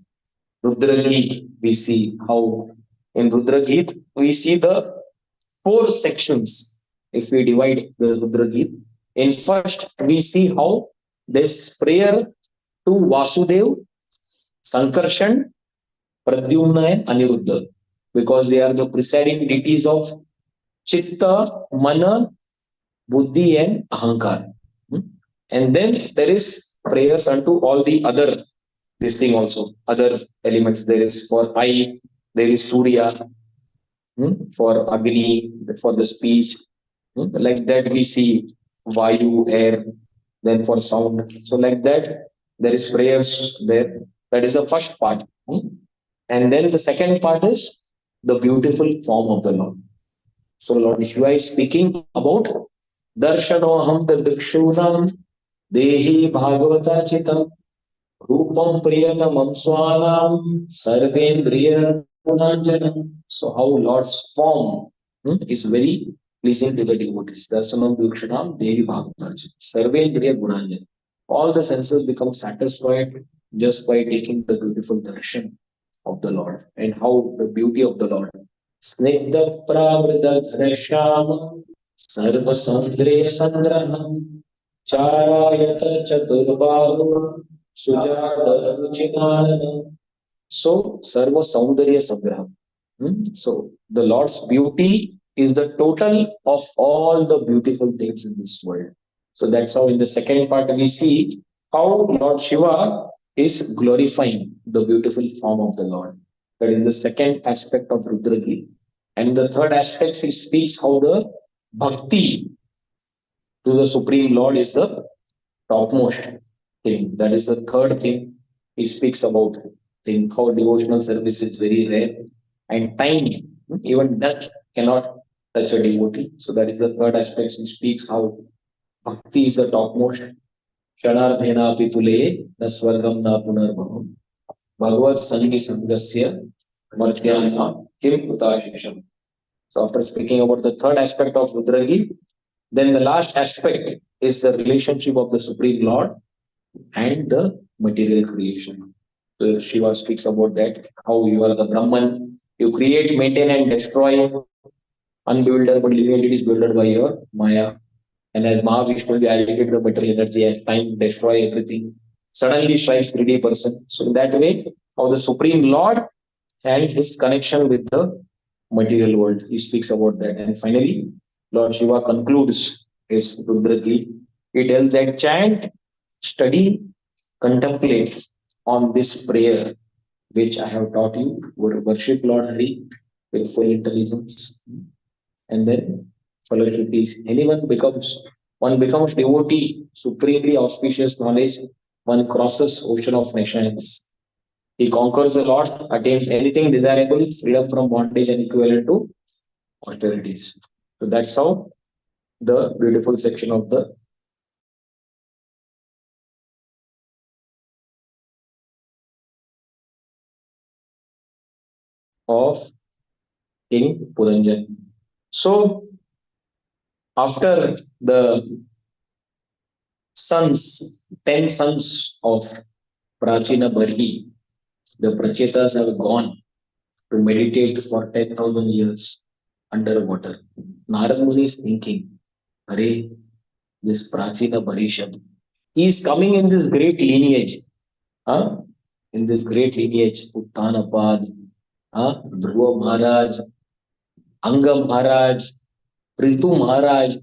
[SPEAKER 1] Rudra Geet, we see how in Rudra Geet we see the four sections. If we divide the Rudra Geet, in first we see how this prayer to Vasudev, Sankarshan, Pradyumna and Aniruddha, because they are the presiding deities of Chitta, Mana, Buddhi and Ahankar. And then there is prayers unto all the other this thing also, other elements. There is for eye, there is Surya, for Agni, for the speech. Like that we see Vayu, air, then for sound. So like that, there is prayers there. That is the first part. And then the second part is the beautiful form of the Lord. So Lord Shiva is speaking about Darshanoham Bhikshunam Dehi Bhagavata Chitam Rupam Priyatamam Swanam Sarvendriya Gunanjanam. So how Lord's form is very pleasing to the devotees. Darshanam Bhikshunam Dehi Bhagavata Chitam Sarvendriya Gunanjanam. All the senses become satisfied just by taking the beautiful darshan of the Lord and how the beauty of the Lord. Snigdha Pravridha Dharasham Sarva Saundriya Sangraham Charayata Chaturbahu Sujata Ruchinarana. So Sarva Saundarya Sangraham. So the Lord's beauty is the total of all the beautiful things in this world. So that's how in the second part we see how Lord Shiva is glorifying the beautiful form of the Lord. That is the second aspect of Rudragi. And the third aspect, he speaks how the bhakti to the Supreme Lord is the topmost thing. That is the third thing he speaks about. Thing how devotional service is very rare and tiny. Even death cannot touch a devotee. So that is the third aspect. He speaks how bhakti is the topmost. Shanardhena pipule na swargam na punarbhavam. Bhagavad Sangi Sangasya Martyana Kim Utashisham. So after speaking about the third aspect of Rudragi, then the last aspect is the relationship of the Supreme Lord and the material creation. So Shiva speaks about that, how you are the Brahman, you create, maintain and destroy unbuildable living entities built by your Maya. And as Mahavishnu, you allocate the material energy as time, destroy everything. Suddenly strikes 3D person. So in that way, how the Supreme Lord and his connection with the material world. He speaks about that. And finally, Lord Shiva concludes his Rudraki. He tells that chant, study, contemplate on this prayer which I have taught you. Worship Lord Hari with full intelligence. And then Falashruti is one becomes devotee, supremely auspicious knowledge, one crosses ocean of nations. He conquers the Lord, attains anything desirable, freedom from bondage and equivalent to austerities. So that's how the beautiful section of the of King Puranjan. So after the sons, 10 sons of Prachina Barhi, the Prachetas have gone to meditate for 10,000 years underwater. Narad Muni is thinking, Hare, this Prachina Barisham, he is coming in this great lineage. Huh? In this great lineage, Uttanapad, Dhruva Maharaj, Anga Maharaj, Prithu Maharaj,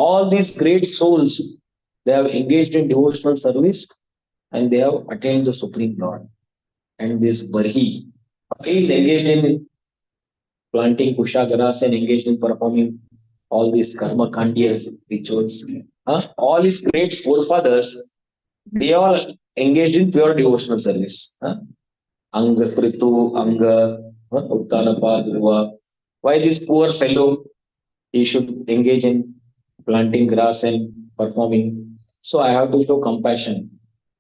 [SPEAKER 1] All these great souls, they have engaged in devotional service and they have attained the Supreme Lord. And this Barhi, he is engaged in planting Kushagaras and engaged in performing all these karma kandiya rituals. All his great forefathers, they all engaged in pure devotional service. Anga Pritu, Anga, Uttanapa, Dhruva. Why this poor fellow, he should engage in planting grass and performing? So I have to show compassion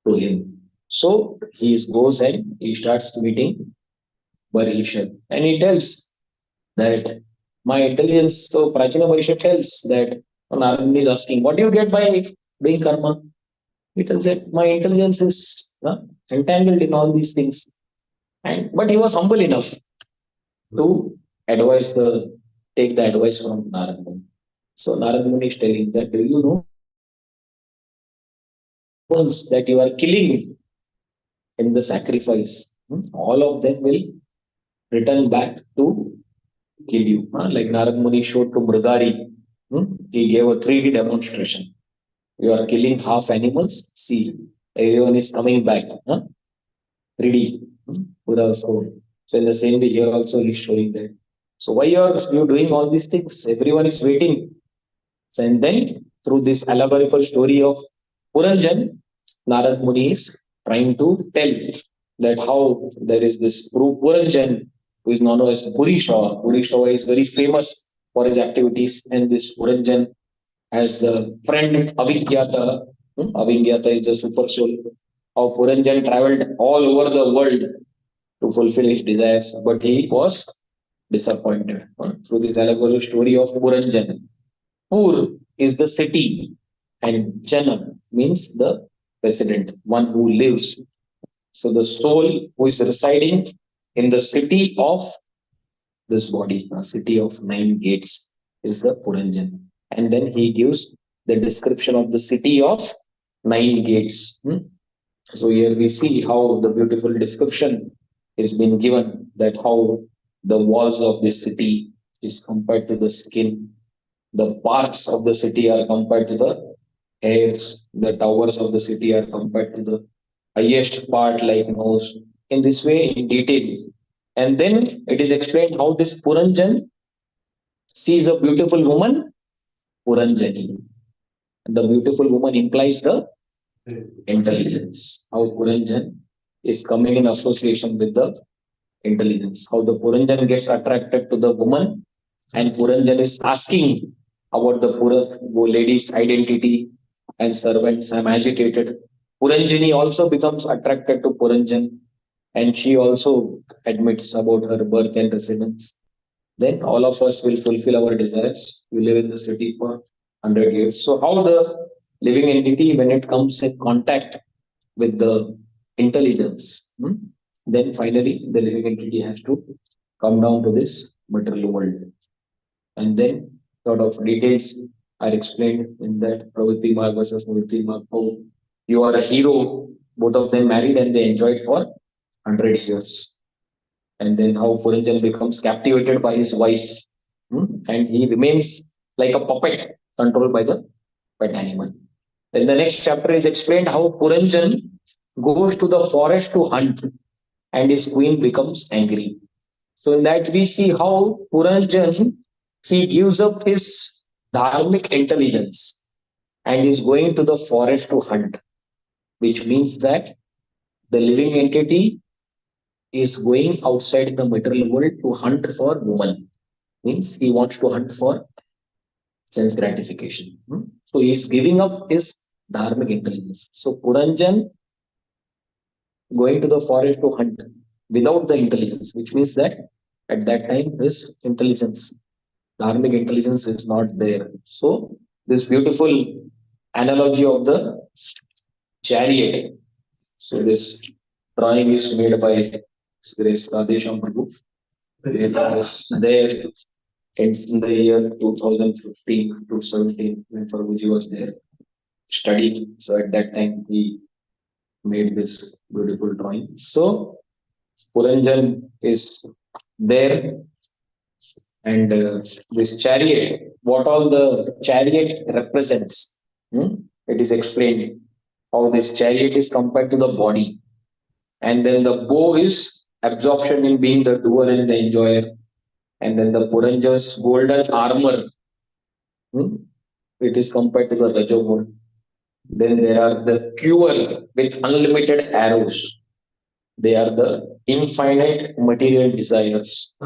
[SPEAKER 1] to him. So he goes and he starts meeting Barishad. And he tells that my intelligence, so Prachina Barishad tells that Narayana is asking, what do you get by doing karma? He tells that my intelligence is entangled in all these things. And but he was humble enough to advise take the advice from Narad Muni. So Narad Muni is telling that do you know once that you are killing in the sacrifice, all of them will return back to kill you. Like Narad Muni showed to Mridari, he gave a 3D demonstration. You are killing half animals. See, everyone is coming back. 3D. Pura so. So in the same way here also he is showing that. So why you doing all these things? Everyone is waiting. So, and then through this allegorical story of Puranjan, Narad Muni is trying to tell that how there is this Puranjan who is known as Purishawa. Purishawa is very famous for his activities, and this Puranjan has a friend Avigyata. Avigyata is the super soul. How Puranjan traveled all over the world to fulfill his desires, but he was disappointed. Through this allegorical story of Puranjan. Pur is the city, and Janam means the resident, one who lives. So the soul who is residing in the city of this body, a city of 9 gates, is the Puranjan. And then he gives the description of the city of 9 gates. So here we see how the beautiful description is been given, that how the walls of this city is compared to the skin, the parks of the city are compared to the hairs, the towers of the city are compared to the highest part like nose. In this way, in detail. And then it is explained how this Puranjan sees a beautiful woman, Puranjani. The beautiful woman implies the intelligence. How Puranjan is coming in association with the intelligence. How the Puranjan gets attracted to the woman, and Puranjan is asking about the Pura lady's identity and servants. I'm agitated. Puranjani also becomes attracted to Puranjan, and she also admits about her birth and residence. Then all of us will fulfill our desires. We live in the city for 100 years. So, how the living entity, when it comes in contact with the intelligence, then finally the living entity has to come down to this material world. And then sort of details are explained in that Pravati Marg versus Nivritti Marg. How you are a hero, both of them married and they enjoyed for 100 years. And then how Puranjan becomes captivated by his wife, and he remains like a puppet controlled by the pet animal. Then the next chapter is explained how Puranjan goes to the forest to hunt and his queen becomes angry. So in that we see how Puranjan, he gives up his dharmic intelligence and is going to the forest to hunt, which means that the living entity is going outside the material world to hunt for woman. Means he wants to hunt for sense gratification. So he is giving up his dharmic intelligence. So Puranjan going to the forest to hunt without the intelligence, which means that at that time his intelligence, dharmic intelligence is not there. So this beautiful analogy of the chariot. So this drawing is made by Grace Radhesham Prabhu. It was there in the year 2015 to 17 when Prabhuji was there studying. So at that time he made this beautiful drawing. So Puranjan is there, and this chariot what all the chariot represents. It is explained how this chariot is compared to the body. And then the bow is absorption in being the doer and the enjoyer. And then the Puranja's golden armor, it is compared to the Rajoguna. Then there are the cure with unlimited arrows. They are the infinite material desires.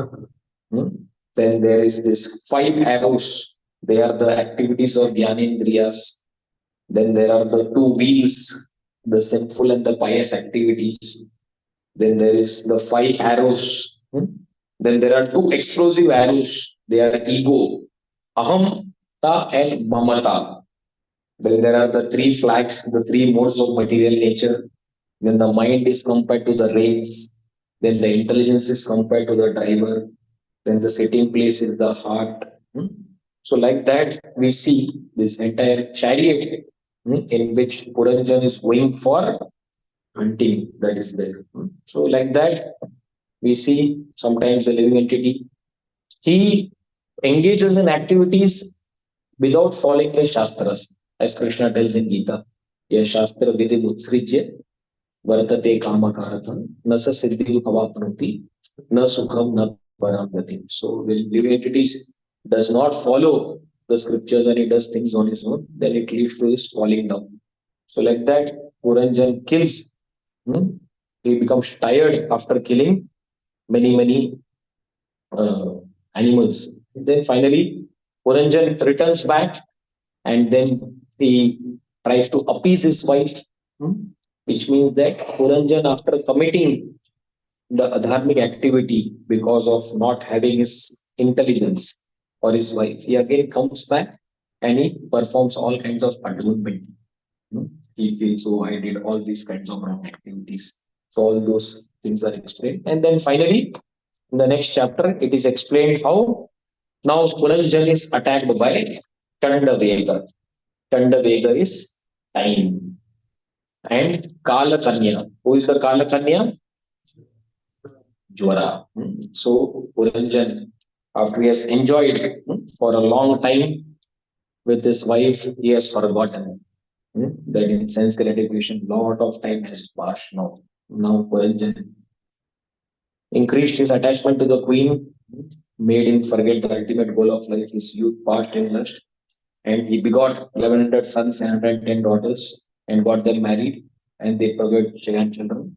[SPEAKER 1] Hmm? Then there is this 5 arrows. They are the activities of Gyanendriyas. Then there are the 2 wheels, the sinful and the pious activities. Then there is the 5 arrows. Then there are 2 explosive arrows. They are ego, aham, ta, and mamata. Then there are the 3 flags, the 3 modes of material nature. Then the mind is compared to the reins. Then the intelligence is compared to the driver. Then the sitting place is the heart. So, like that, we see this entire chariot in which Puranjan is going for hunting that is there. So, like that, we see sometimes the living entity. He engages in activities without following the Shastras, as Krishna tells in Gita. Ye Shastra Vidhi Mutsrijya Vartate Kamakaratam Nasa Siddhi Bhavapnoti Na Sukham Na Paramgati. So, when living entities does not follow the scriptures and he does things on his own, then it leads to his falling down. So, like that, Puranjan kills. He becomes tired after killing many uh, animals. Then finally, Puranjan returns back and then he tries to appease his wife, which means that Puranjan, after committing the adharmic activity because of not having his intelligence or his wife, he again comes back and he performs all kinds of atonement. He feels, oh, I did all these kinds of wrong activities. So all those things are explained. And then finally, in the next chapter, it is explained how now Puranjan is attacked by Chandavega. Chandavega is time. And Kala Kanya. Who is the Kala Kanya? Jwara. So Puranjan, after he has enjoyed for a long time with his wife, he has forgotten that in sense gratification, lot of time has passed now. Now Puranjan increased his attachment to the queen, made him forget the ultimate goal of life, his youth past in lust, and he begot 1100 sons and 110 daughters and got them married, and they provided grandchildren.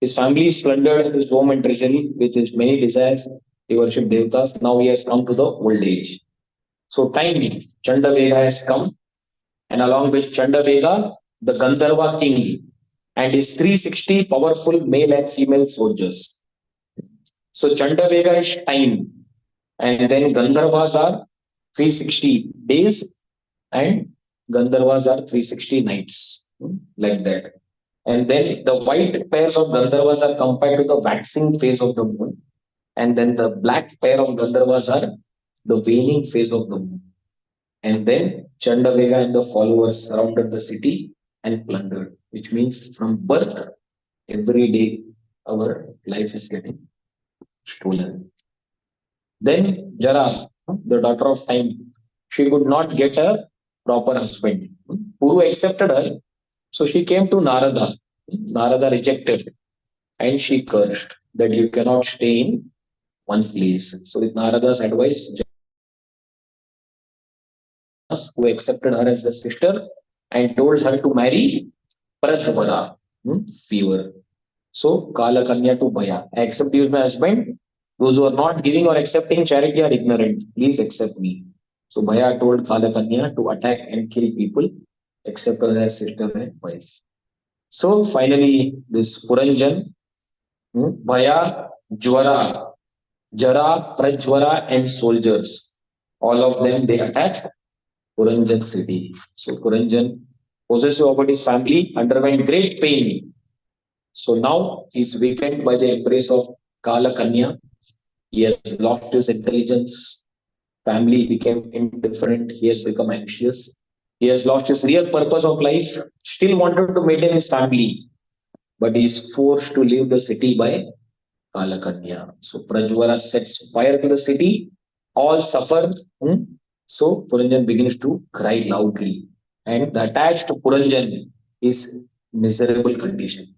[SPEAKER 1] His family plundered his home and treasury with his many desires. He worshipped Devatas. Now he has come to the old age. So time, Chandavega has come, and along with Chandavega, the Gandharva king and his 360 powerful male and female soldiers. So Chandavega is time, and then Gandharvas are 360 days, and Gandharvas are 360 nights, like that. And then the white pairs of Gandharvas are compared to the waxing phase of the moon, and then the black pair of Gandharvas are the waning phase of the moon. And then Chandavega and the followers surrounded the city and plundered, which means from birth, every day our life is getting stolen. Then Jara, the daughter of time, she could not get a proper husband. Puru accepted her, so she came to Narada. Narada rejected and she cursed that you cannot stay in one place. So, with Narada's advice, Janas, who accepted her as the sister and told her to marry Prajvara, fever. So, Kala Kanya to Bhaya. I accept you as my husband. Those who are not giving or accepting charity are ignorant. Please accept me. So, Bhaya told Kala Kanya to attack and kill people, except her as sister and wife. So, finally, this Puranjan, Bhaya, Jwara, Jara, Prajwara, and soldiers, all of them, they attacked Puranjan city. So, Puranjan, possessive about his family, underwent great pain. So now he's weakened by the embrace of Kala Kanya. He has lost his intelligence. Family became indifferent. He has become anxious. He has lost his real purpose of life. Still wanted to maintain his family, but he is forced to leave the city by Kala Kanya. So Prajwara sets fire to the city. All suffer. So Puranjan begins to cry loudly, and the attached to Puranjan is miserable condition.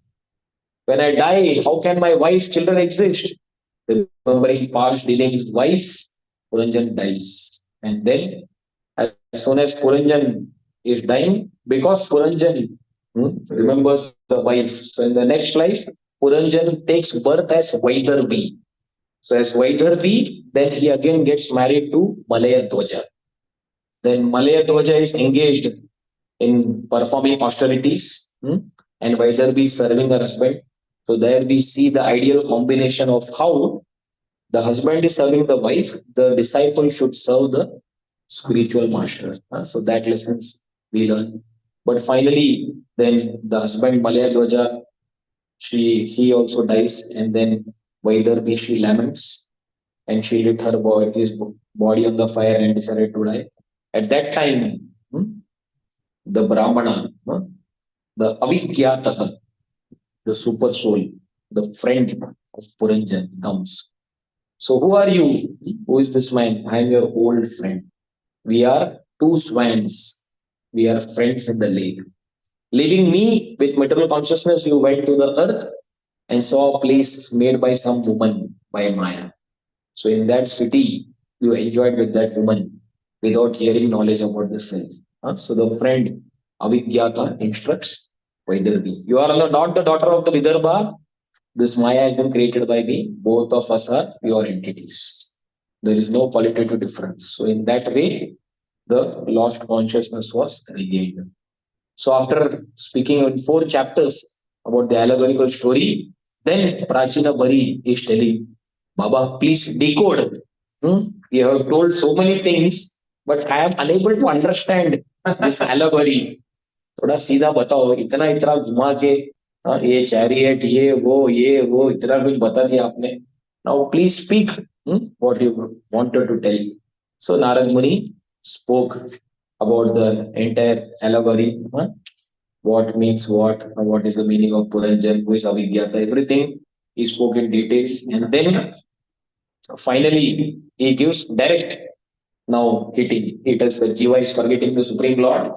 [SPEAKER 1] When I die, how can my wife's children exist? Remembering past dealing with wife, Puranjan dies. And then, as soon as Puranjan is dying, because Puranjan remembers the wife, so in the next life, Puranjan takes birth as Vaidarbi. So as Vaidarbi, then he again gets married to Malaya Dwaja. Then Malaya Dwaja is engaged in performing austerities, and Vaidarbi is serving her husband. So there we see the ideal combination of how the husband is serving the wife, the disciple should serve the spiritual master. So that lessons we learn. But finally, then the husband Malaya Dwaja, he also dies, and then Vaidarbi she laments, and she lit her body, his body on the fire and decided to die. At that time, the Brahmana, the Avigyata, the super soul, the friend of Puranjan comes. So who are you? Who is this man? I am your old friend. We are two swans. We are friends in the lake. Leaving me with material consciousness, you went to the earth and saw a place made by some woman by Maya. So in that city, you enjoyed with that woman without hearing knowledge about the self. So the friend Avigyata instructs Vaidarbi. You are not the daughter of the Vidarbha. This Maya has been created by me. Both of us are pure entities. There is no qualitative difference. So in that way, the lost consciousness was regained. So after speaking in 4 chapters about the allegorical story, then Prachina Bari is telling, Baba, please decode. You have told so many things, but I am unable to understand this allegory. थोड़ा सीधा बताओ, इतना इतना घुमा के ये chariot ये वो इतना कुछ बता दिया आपने. Now please speak what you wanted to tell. So Narad Muni spoke about the entire allegory. What means what is the meaning of Puranjan, who is Avigyata, everything he spoke in detail. And then finally he gives direct now hitting. He tells that Jiva is forgetting the Supreme Lord,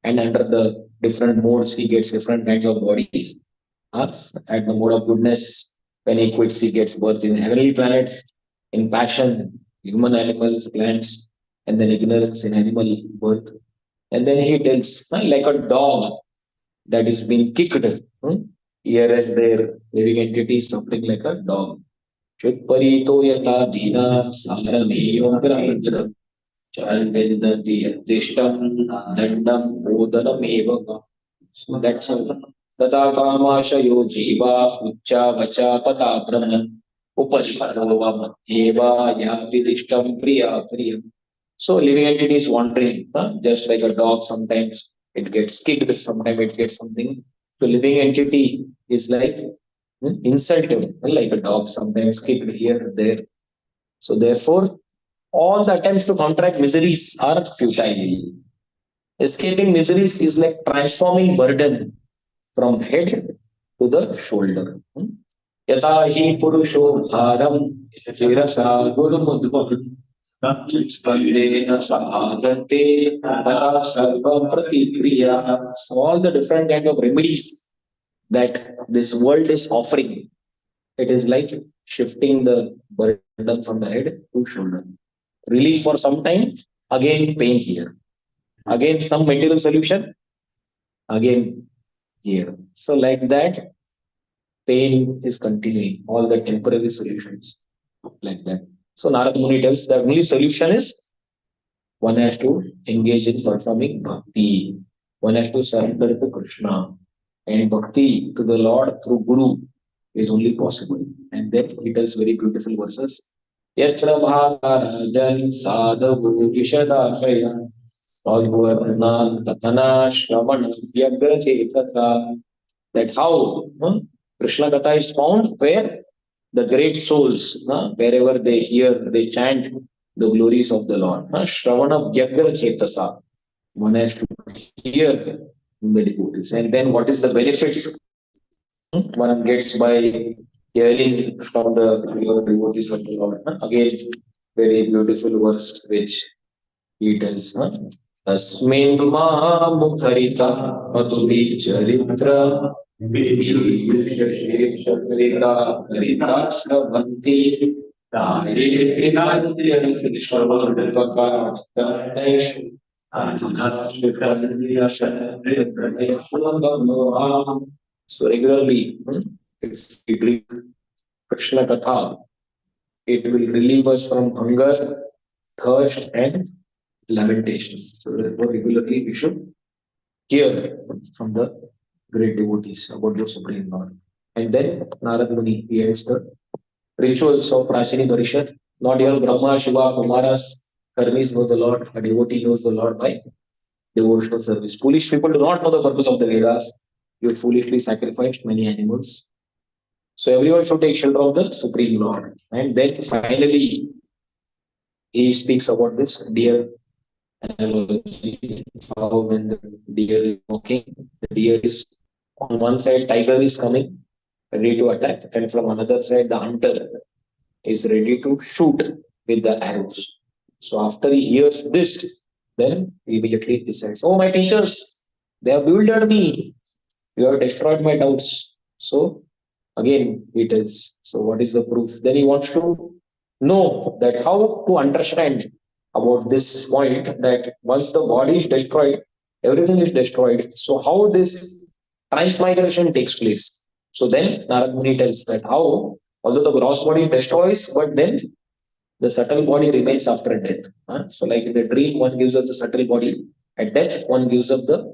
[SPEAKER 1] and under the different modes, he gets different kinds of bodies. At the mode of goodness, when he quits, he gets birth in heavenly planets, in passion, human animals, plants, and then ignorance in animal birth. And then he tells, like a dog that is being kicked here and there, living entity, something like a dog. Chutparito yata dhina sarameyo Chalvendati Yadishtam Dandam Bodanameva. So that's all. Tata Kamashayo Jiva Ucha Vacha Pata Brahman Uparipatova Matyeva Yavidishtam Priya Priya. So living entity is wandering, just like a dog, sometimes it gets kicked, sometimes it gets something. So living entity is like insulted, like a dog, sometimes kicked here and there. So therefore, all the attempts to counteract miseries are futile. Escaping miseries is like transforming burden from head to the shoulder. Yata hi purusho bharam shirasa gurumudvam skandena sahagante para sarva pratipriya. So all the different kinds of remedies that this world is offering, it is like shifting the burden from the head to shoulder. Relief for some time, again pain here, again some material solution, again here. So like that, pain is continuing, all the temporary solutions like that. So Narad Muni tells the only solution is one has to engage in performing bhakti. One has to surrender to Krishna. And bhakti to the Lord through Guru is only possible. And then he tells very beautiful verses. Yatra bhagarajan sadhu vishadashaya Advarnan Katana Shravan Vyagra Chetasa. That how Krishna Katha is found where the great souls, wherever they hear, they chant the glories of the Lord. Shravana Vyagra Chetasa. One has to hear the devotees. And then what is the benefits one gets by hearing from the devotees of the Lord? Again, very beautiful verse which He tells, Tasmin Mahamukharita Maturi Charitra Vishashishakrita Karita Savanti Taye Nantya Krishnavaka Ganesh So regularly, if we drink Krishna Katha, it will relieve us from hunger, thirst, and lamentation. So therefore, regularly we should hear from the great devotees about the Supreme Lord. And then Narad Muni he ends the rituals of Prachini Parishad. Not even Brahma, Shiva, Kumaras, Karmis know the Lord. A devotee knows the Lord by devotional service. Foolish people do not know the purpose of the Vedas. You foolishly sacrificed many animals. So everyone should take shelter of the Supreme Lord. And then finally, he speaks about this deer analogy. How when the deer is walking, the deer is on one side, tiger is coming, ready to attack, and from another side, the hunter is ready to shoot with the arrows. So after he hears this, then he immediately decides, "Oh, my teachers, they have bewildered me. You have destroyed my doubts." So again, he tells. So what is the proof? Then he wants to know that how to understand about this point that once the body is destroyed, everything is destroyed. So how this transmigration takes place? So then Narad Muni tells that how, although the gross body destroys, but then the subtle body remains after death. So like in the dream, one gives up the subtle body. At death, one gives up the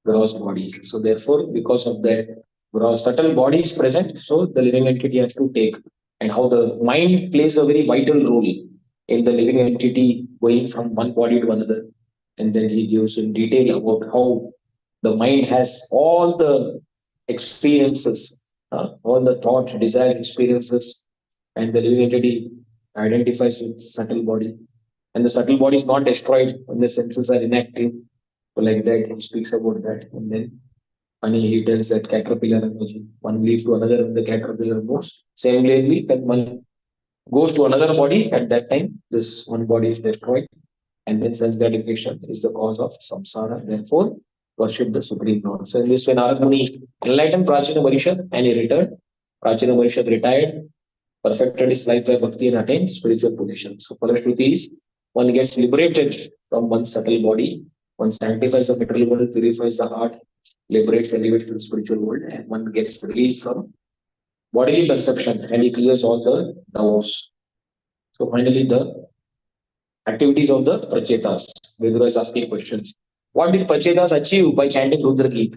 [SPEAKER 1] gross body. So therefore, because of that gross subtle body is present, so the living entity has to take. And how the mind plays a very vital role in the living entity going from one body to another. And then he gives in detail about how the mind has all the experiences, all the thoughts, desires, experiences, and the living entity identifies with subtle body. And the subtle body is not destroyed when the senses are inactive. So like that, he speaks about that. And then funny, he tells that caterpillar analogy. One leaf to another when the caterpillar moves. Similarly, when one goes to another body, at that time, this one body is destroyed. And then sense gratification is the cause of samsara. Therefore, worship the Supreme Lord. So in this way, Narad Muni enlightened Prachina Marishad and he returned. Prachina Marishad retired, perfected his life by bhakti and attained spiritual position. So Falashruti is one gets liberated from one's subtle body, one sanctifies the material world, purifies the heart, liberates, elevates to the spiritual world, and one gets relief from bodily conception and he clears all the doubts. So finally, the activities of the Prachetas. Vedura is asking questions. What did Prachetas achieve by chanting Rudra Geet?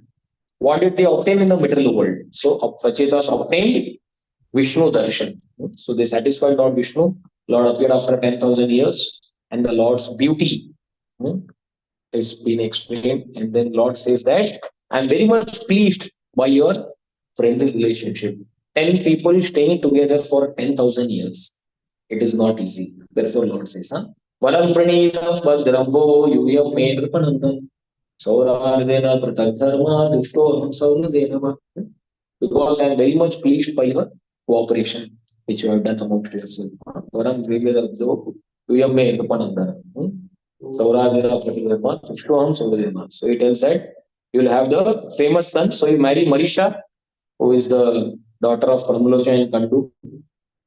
[SPEAKER 1] What did they obtain in the material world? So Prachetas obtained Vishnu Darshan. So they satisfied Lord Vishnu. Lord appeared after 10,000 years, and the Lord's beauty is being explained. And then Lord says that I'm very much pleased by your friendly relationship. 10 people staying together for 10,000 years. It is not easy. Therefore, Lord says, Valam pranidam bhadrambo yuyam me nrupanandan saurardena pratadharma dushtoham saunadenama. Because I am very much pleased by your cooperation which you have done amongst yourself. Varam Vivedabdo yuyam me nrupanandan. Sauradena pratadharma dushtoham saunadenama. So it tells that you will have the famous son. So you marry Marisha, who is the daughter of Pramalocha and Kandu,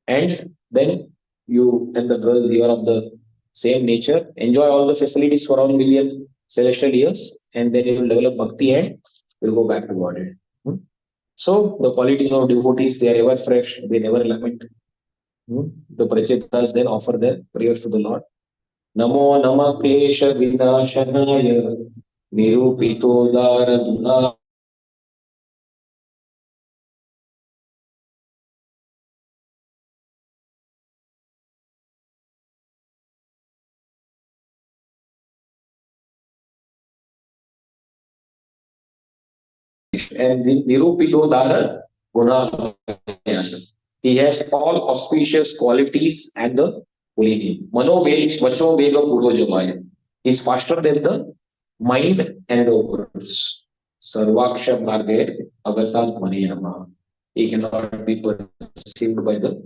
[SPEAKER 1] and then you and the girl here of the same nature enjoy all the facilities for 1 million celestial years, and then you will develop bhakti and will go back to Godhead. So the qualities of devotees, they are ever fresh, they never lament. The Prachetas then offer their prayers to the Lord. Namo Nama Klesha Vinashanaya Nirupito Dara and Nirupito Dara Guna. He has all auspicious qualities and the holy name. Mano Vacho Vega Purva Jamaya. He is faster than the mind and the words. Sarvaksha Marge Agatat Maniyama. He cannot be perceived by the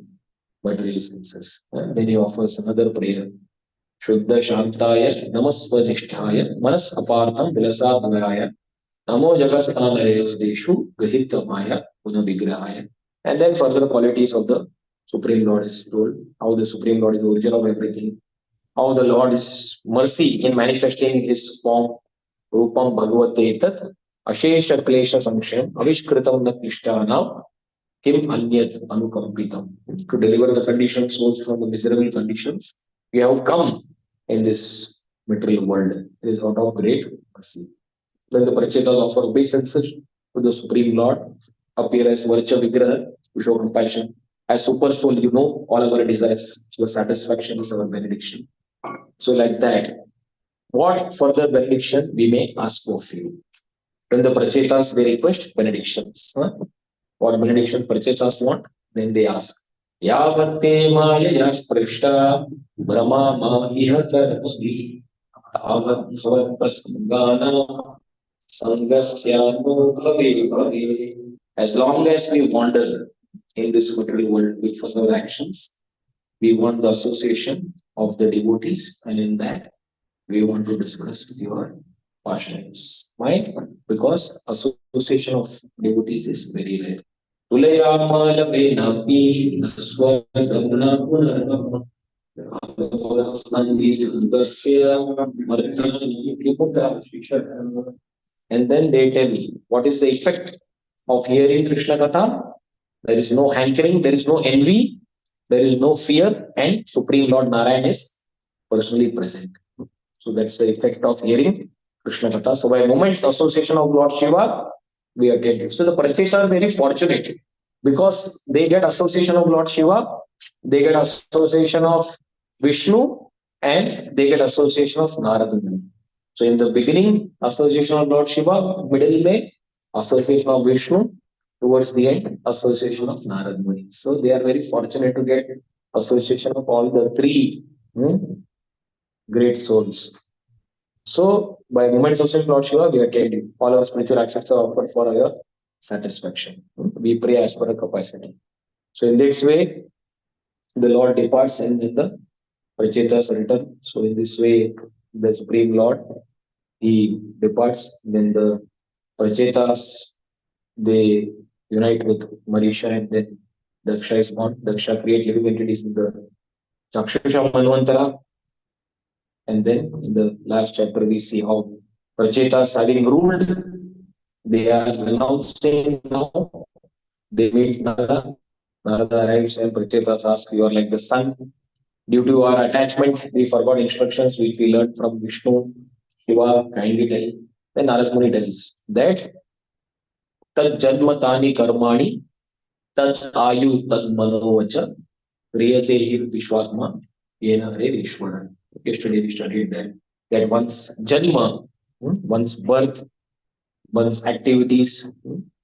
[SPEAKER 1] material senses. And then he offers another prayer. Shuddha Shantaya, Namasvadhisthaya, Manas Apartam Vilasadvaya, Namo Jagasthanare Deshu, Gahitamaya, Gunavigrahaya. And then further qualities of the Supreme Lord is told, how the Supreme Lord is the origin of everything, how the Lord is mercy in manifesting his form, Rupam Bhagavate Tat, Ashesha Klesha Sankshem, Avishkritam Na Krishtana, Kim Anyat Anukampitam. To deliver the conditioned souls from the miserable conditions, we have come in this material world. It is out of great mercy. Then the Prachetas offer obeisances to the Supreme Lord, appear as Varcha Vigraha to show compassion. As super soul, you know all our desires, your satisfaction is our benediction. So, like that, what further benediction we may ask of you? When the Prachetas they request benedictions. What benediction Prachetas want? Then they ask. Yavate maya sprishta brahma mahiha karmani tavat bhavat prasangana sangasyano bhave bhave. As long as we wander in this material world with our actions, we want the association of the devotees, and in that we want to discuss your pastimes. Why? Because association of devotees is very rare. Tulayamalavenapi naswargamna punarvam bhagavatsandhi sangasya martani viputashisham. And then they tell me what is the effect of hearing Krishna Katha. There is no hankering, there is no envy, there is no fear, and Supreme Lord Narayan is personally present. So that's the effect of hearing Krishna Katha. So by moments association of Lord Shiva, we are getting. So the Prachetas are very fortunate because they get association of Lord Shiva, they get association of Vishnu, and they get association of Narada Muni. So in the beginning, association of Lord Shiva, middle way, association of Vishnu, towards the end, association of Narada Muni. So they are very fortunate to get association of all the three great souls. So, by moments of Lord Shiva, we attend you. All our spiritual actions are offered for our satisfaction. We pray as per our capacity. So, in this way, the Lord departs and then the Prachetas return. So, in this way, the Supreme Lord he departs. Then the Prachetas they unite with Marisha, and then Daksha is born. Daksha create living entities in the Chakshusha Manvantara. And then in the last chapter, we see how Prachetas having ruled, they are renouncing now. They meet Narada. Narada arrives and Prachetas ask, you are like the sun. Due to our attachment, we forgot instructions which we learned from Vishnu. Shiva kindly tell. Then Narada Muni tells that Tad Janma Tani Karmani Tad Ayu Tad Manovacha Riyate Hir Vishwatma Yena Hare Vishwaran. Yesterday we studied that one's Janma, one's birth, one's activities,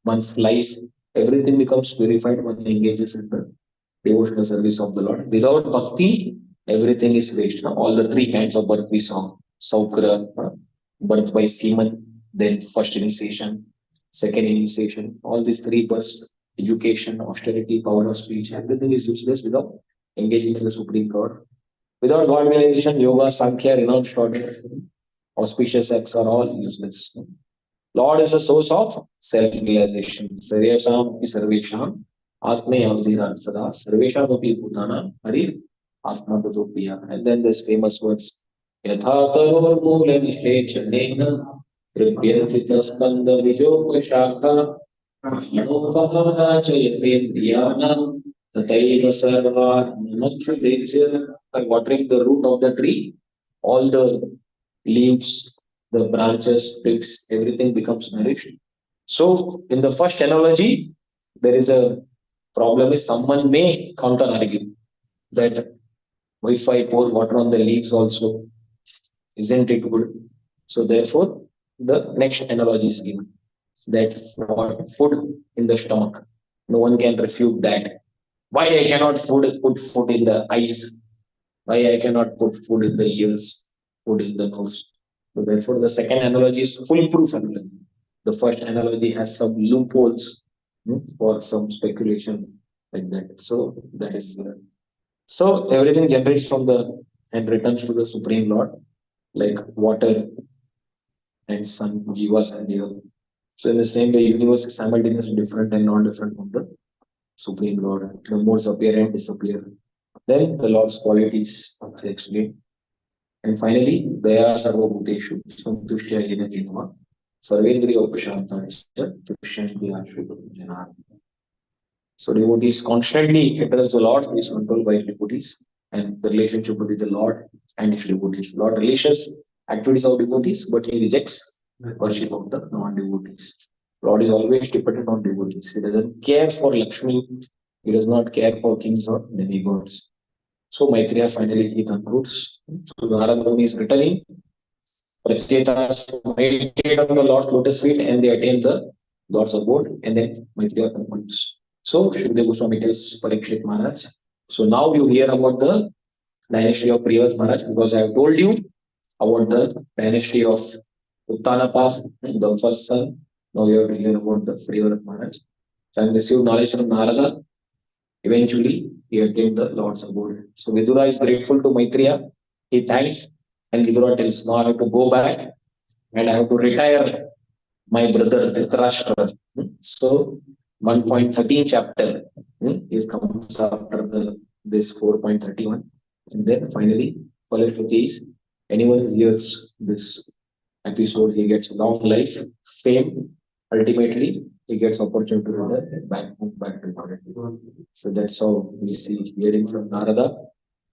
[SPEAKER 1] one's life, everything becomes purified when one engages in the devotional service of the Lord. Without bhakti, everything is waste. All the three kinds of birth we saw: Saukra, birth by semen, then first initiation, second initiation, all these three births, education, austerity, power of speech, everything is useless without engaging in the Supreme Lord. Without God realization, yoga, sankhya, renounced order, auspicious acts are all useless. Lord is the source of self-realization. Sarvesham pi sarvesham atme avdhiran sada sarvesham api bhutana hari atma tadopiya. And then there's famous words. Yatha taror mula nishechanena tripyanti taskanda vijoga shakha manopahara chayatendriyanam tataiva sarva namatridejya. By watering the root of the tree, all the leaves, the branches, twigs, everything becomes nourished. So, in the first analogy, there is a problem is someone may counter argue that if I pour water on the leaves also, isn't it good? So, therefore, the next analogy is given that for food in the stomach, no one can refute that. Why I cannot put food in the eyes? Why I cannot put food in the ears, food in the nose? So therefore, the second analogy is foolproof analogy. The first analogy has some loopholes for some speculation like that. So that is so everything generates from the and returns to the Supreme Lord, like water and sun, jivas and the earth. So in the same way, universe is simultaneously different and non-different from the Supreme Lord. The modes appear and disappear. Then the Lord's qualities are explained. And finally, Daya Sarva Bhuteshu, Santushtya Yena Jinva, Sarvendriya Upashanta, Tushyanti Ashu Janarana. So devotees constantly address the Lord, who is controlled by his devotees, and the relationship with the Lord and his devotees. Lord relations activities of devotees, but he rejects worship of the non-devotees. Lord is always dependent on devotees. He doesn't care for Lakshmi. He does not care for kings or demigods. So Maitreya finally he concludes. So Narada Muni is returning. Prachetas meditate on the Lord's lotus feet and they attain the Lord's abode. And then Maitreya concludes. So Shukdev Goswami tells Parikshit Maharaj. So now you hear about the dynasty of Priyavat Maharaj because I have told you about the dynasty of Uttanapa, the first son. Now you have to hear about the Priyavat Maharaj. So I received knowledge from Narada. Eventually, he attained the Lord's abode. So Vidura is grateful to Maitreya. He thanks, and Vidura tells, "Now I have to go back and I have to retire my brother Dhritarashtra." So 1.13 chapter it comes after this 4.31, and then finally, Palashruti is anyone who hears this episode, he gets long life, fame. Ultimately, he gets opportunity to return back to God. So that's how we see hearing from Narada.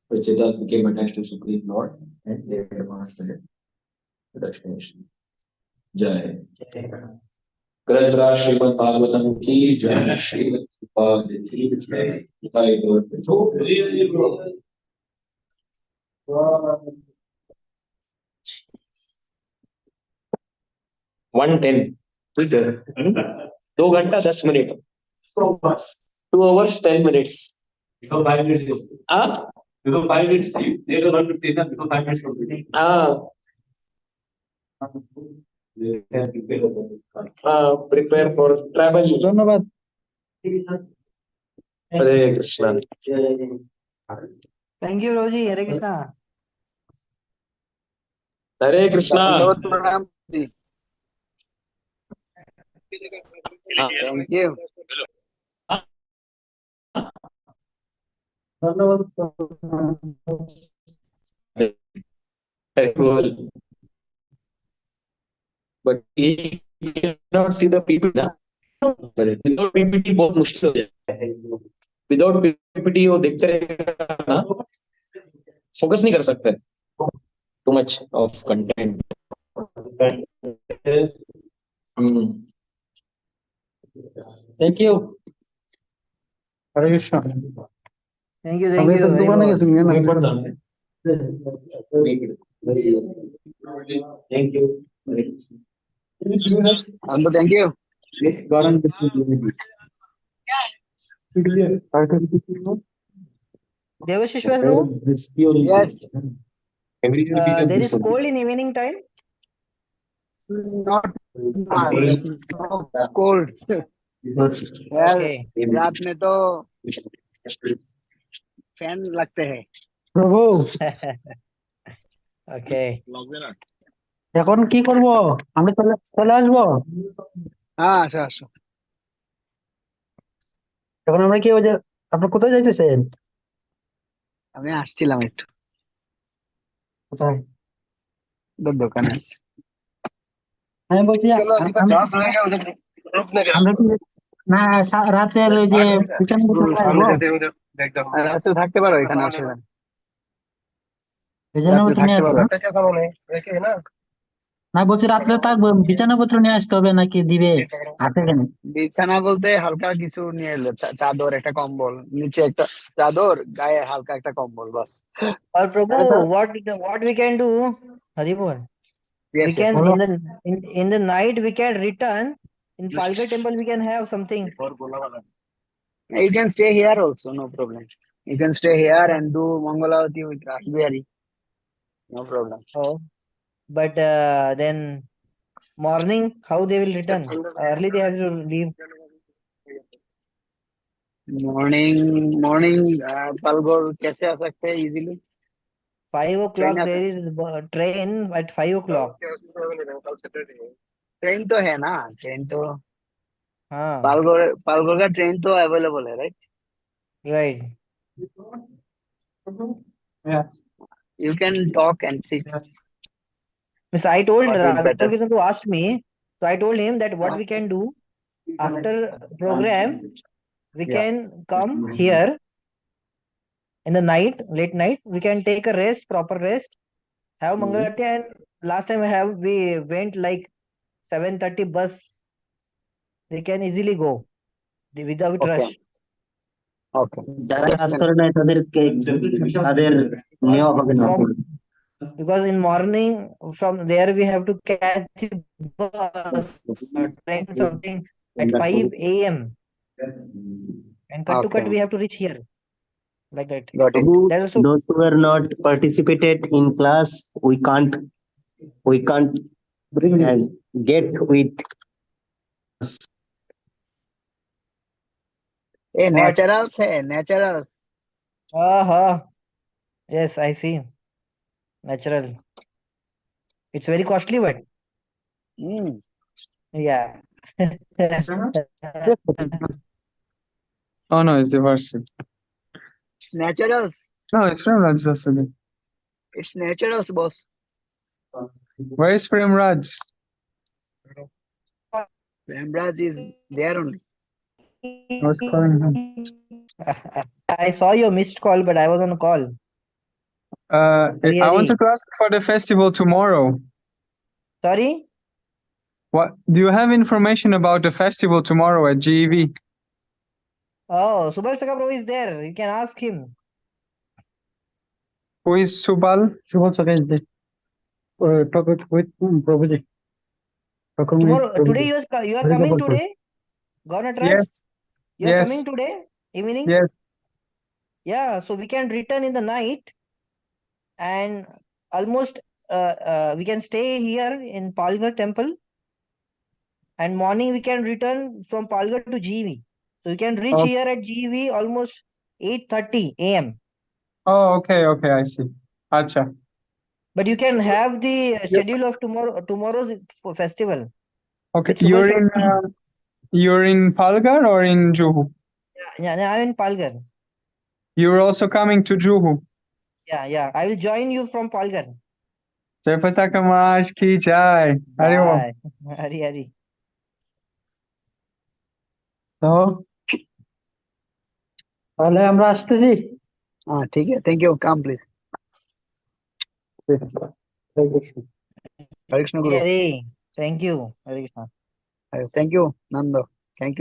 [SPEAKER 1] Prachetas became attached to Supreme Lord and they advanced the destination. Jai. Grandra Srimad Bhagavatam ki Jai. Srimad Bhagavatam ki Jai. Jai Gaur. 110. 2 घंटा 10 minute 2 hours 10 minutes.
[SPEAKER 4] Before 5 minutes. Before 5 minutes, they don't want to take up before 5 minutes from the They can
[SPEAKER 1] Prepare for travel.
[SPEAKER 2] ধন্যবাদ।
[SPEAKER 1] Hare Krishna.
[SPEAKER 3] Thank you, Roji. Hare Krishna.
[SPEAKER 1] Hare Krishna.
[SPEAKER 3] Thank you.
[SPEAKER 1] But he cannot see the PPT. Without PPT बहुत मुश्किल हो जाए. Without PPT वो देखते रहेगा ना, focus नहीं कर सकते. Too much of content.
[SPEAKER 2] Thank you. Hare Krishna.
[SPEAKER 3] Thank you.
[SPEAKER 2] Thank you.
[SPEAKER 1] Thank you.
[SPEAKER 3] Ambo, thank you. Devarshi Srivas room? Yes. There is cold in evening time? Not much. No cold. यार रात में तो fan लगते हैं
[SPEAKER 2] প্রভু
[SPEAKER 3] okay
[SPEAKER 2] এখন কি করব? আমরা চলে আসবো?
[SPEAKER 3] হ্যাঁ আসো আসো
[SPEAKER 2] এখন আমরা কি ওই যে আপনার কোথায় যাইতেছেন?
[SPEAKER 3] আমি আসছিলাম একটু
[SPEAKER 2] কোথায়?
[SPEAKER 3] দোকানে আসছি
[SPEAKER 2] আমি বলছি আমরা কি না রাতের ওই যে
[SPEAKER 3] রাতে থাকতে পারো এখানে অসুবিধা নেই
[SPEAKER 2] বিছানাপত্র নিয়ে
[SPEAKER 3] থাকতে
[SPEAKER 2] আসবো
[SPEAKER 3] পারো
[SPEAKER 2] না? না বলছি রাত্রে থাকবো, বিছানাপত্র নিয়ে আসতে হবে নাকি দিবে হাতে কেন?
[SPEAKER 3] বিছানা বলতে হালকা কিছু নিয়ে এলো চাদর একটা কম্বল নিচে একটা চাদর গায়ে হালকা একটা কম্বল বাস
[SPEAKER 5] Or Prabhu, what we can do, Haribol, we
[SPEAKER 3] yes
[SPEAKER 5] can
[SPEAKER 3] yes
[SPEAKER 5] in the night we can return in Palghat temple. We can have something.
[SPEAKER 3] you can stay here also no problem you can stay here and do Mangalavati with Raspberry no problem
[SPEAKER 5] Oh, but then morning, how they will return? Early they have to leave.
[SPEAKER 3] morning Palgor कैसे आ सकते हैं easily
[SPEAKER 5] 5 o'clock
[SPEAKER 3] Train
[SPEAKER 5] there is train at 5 o'clock.
[SPEAKER 3] Train तो है ना, train तो
[SPEAKER 5] हाँ,
[SPEAKER 3] पालघर का train तो अवेलेबल है, right?
[SPEAKER 5] right.
[SPEAKER 4] Yes.
[SPEAKER 3] You can talk and fix
[SPEAKER 5] Miss, I told
[SPEAKER 3] what is better.
[SPEAKER 5] Raghav to ask me, so I told him that what we can do after program, we
[SPEAKER 3] Yeah.
[SPEAKER 5] can come here in the night, late night. We can take a rest, proper rest, have Mangalarti, and last time we went like 7:30 bus. They can easily go without
[SPEAKER 3] Okay.
[SPEAKER 5] rush.
[SPEAKER 3] Okay.
[SPEAKER 2] যারা কাজ করে নাই তাদেরকে তাদের নেওয়া হবে না
[SPEAKER 5] From because in morning from there we have to catch bus or train something at 5 a.m. and cut to cut
[SPEAKER 3] Okay.
[SPEAKER 5] we have to reach here like that.
[SPEAKER 3] Got it.
[SPEAKER 5] That also
[SPEAKER 2] those who were not participated in class we can't get with
[SPEAKER 3] Hey,
[SPEAKER 5] what?
[SPEAKER 3] naturals है, naturals.
[SPEAKER 5] Yes, I see. Natural. It's very costly, but
[SPEAKER 3] Hmm.
[SPEAKER 5] yeah.
[SPEAKER 6] Oh no, it's Devarshi.
[SPEAKER 3] It's naturals.
[SPEAKER 6] No, it's Premraj Dasa.
[SPEAKER 3] It's naturals, boss.
[SPEAKER 6] Where is Premraj?
[SPEAKER 3] Ramraj is there only.
[SPEAKER 6] I was calling him.
[SPEAKER 5] I saw your missed call, but I was on a call.
[SPEAKER 6] I wanted to ask for the festival tomorrow.
[SPEAKER 5] Sorry?
[SPEAKER 6] What do you have information about the festival tomorrow at GEV?
[SPEAKER 5] Oh, Subal Sakabro is there. You can ask him.
[SPEAKER 6] Who is Subal?
[SPEAKER 2] Subal Saka is there. Talk with Prabhuji.
[SPEAKER 5] Tomorrow, today you are coming today? Governor Raj?
[SPEAKER 6] Yes.
[SPEAKER 5] You are
[SPEAKER 6] Yes.
[SPEAKER 5] coming today? Evening?
[SPEAKER 6] Yes.
[SPEAKER 5] Yeah, so we can return in the night and almost we can stay here in Palghar temple and morning we can return from Palghar to GV. So we can reach
[SPEAKER 6] Okay.
[SPEAKER 5] here at GV almost 8:30 a.m.
[SPEAKER 6] Oh, okay, I see. Acha.
[SPEAKER 5] But you can have the schedule of tomorrow's festival.
[SPEAKER 6] Okay,
[SPEAKER 5] With Subal
[SPEAKER 6] you're in Palghar or in Juhu?
[SPEAKER 5] Yeah, I'm in Palghar.
[SPEAKER 6] You're also coming to Juhu.
[SPEAKER 5] Yeah. I will join you from Palghar.
[SPEAKER 6] Jai Pataka Maharaj ki jai. Hari Om.
[SPEAKER 5] Bye. Hari.
[SPEAKER 2] তো তাহলে আমরা আসতেছি
[SPEAKER 3] हाँ, ठीक है. Thank you. Come, please. Hare Krishna Guru.
[SPEAKER 5] Hari. Thank you. Hare Krishna.
[SPEAKER 3] Thank you, Nando. Thank you.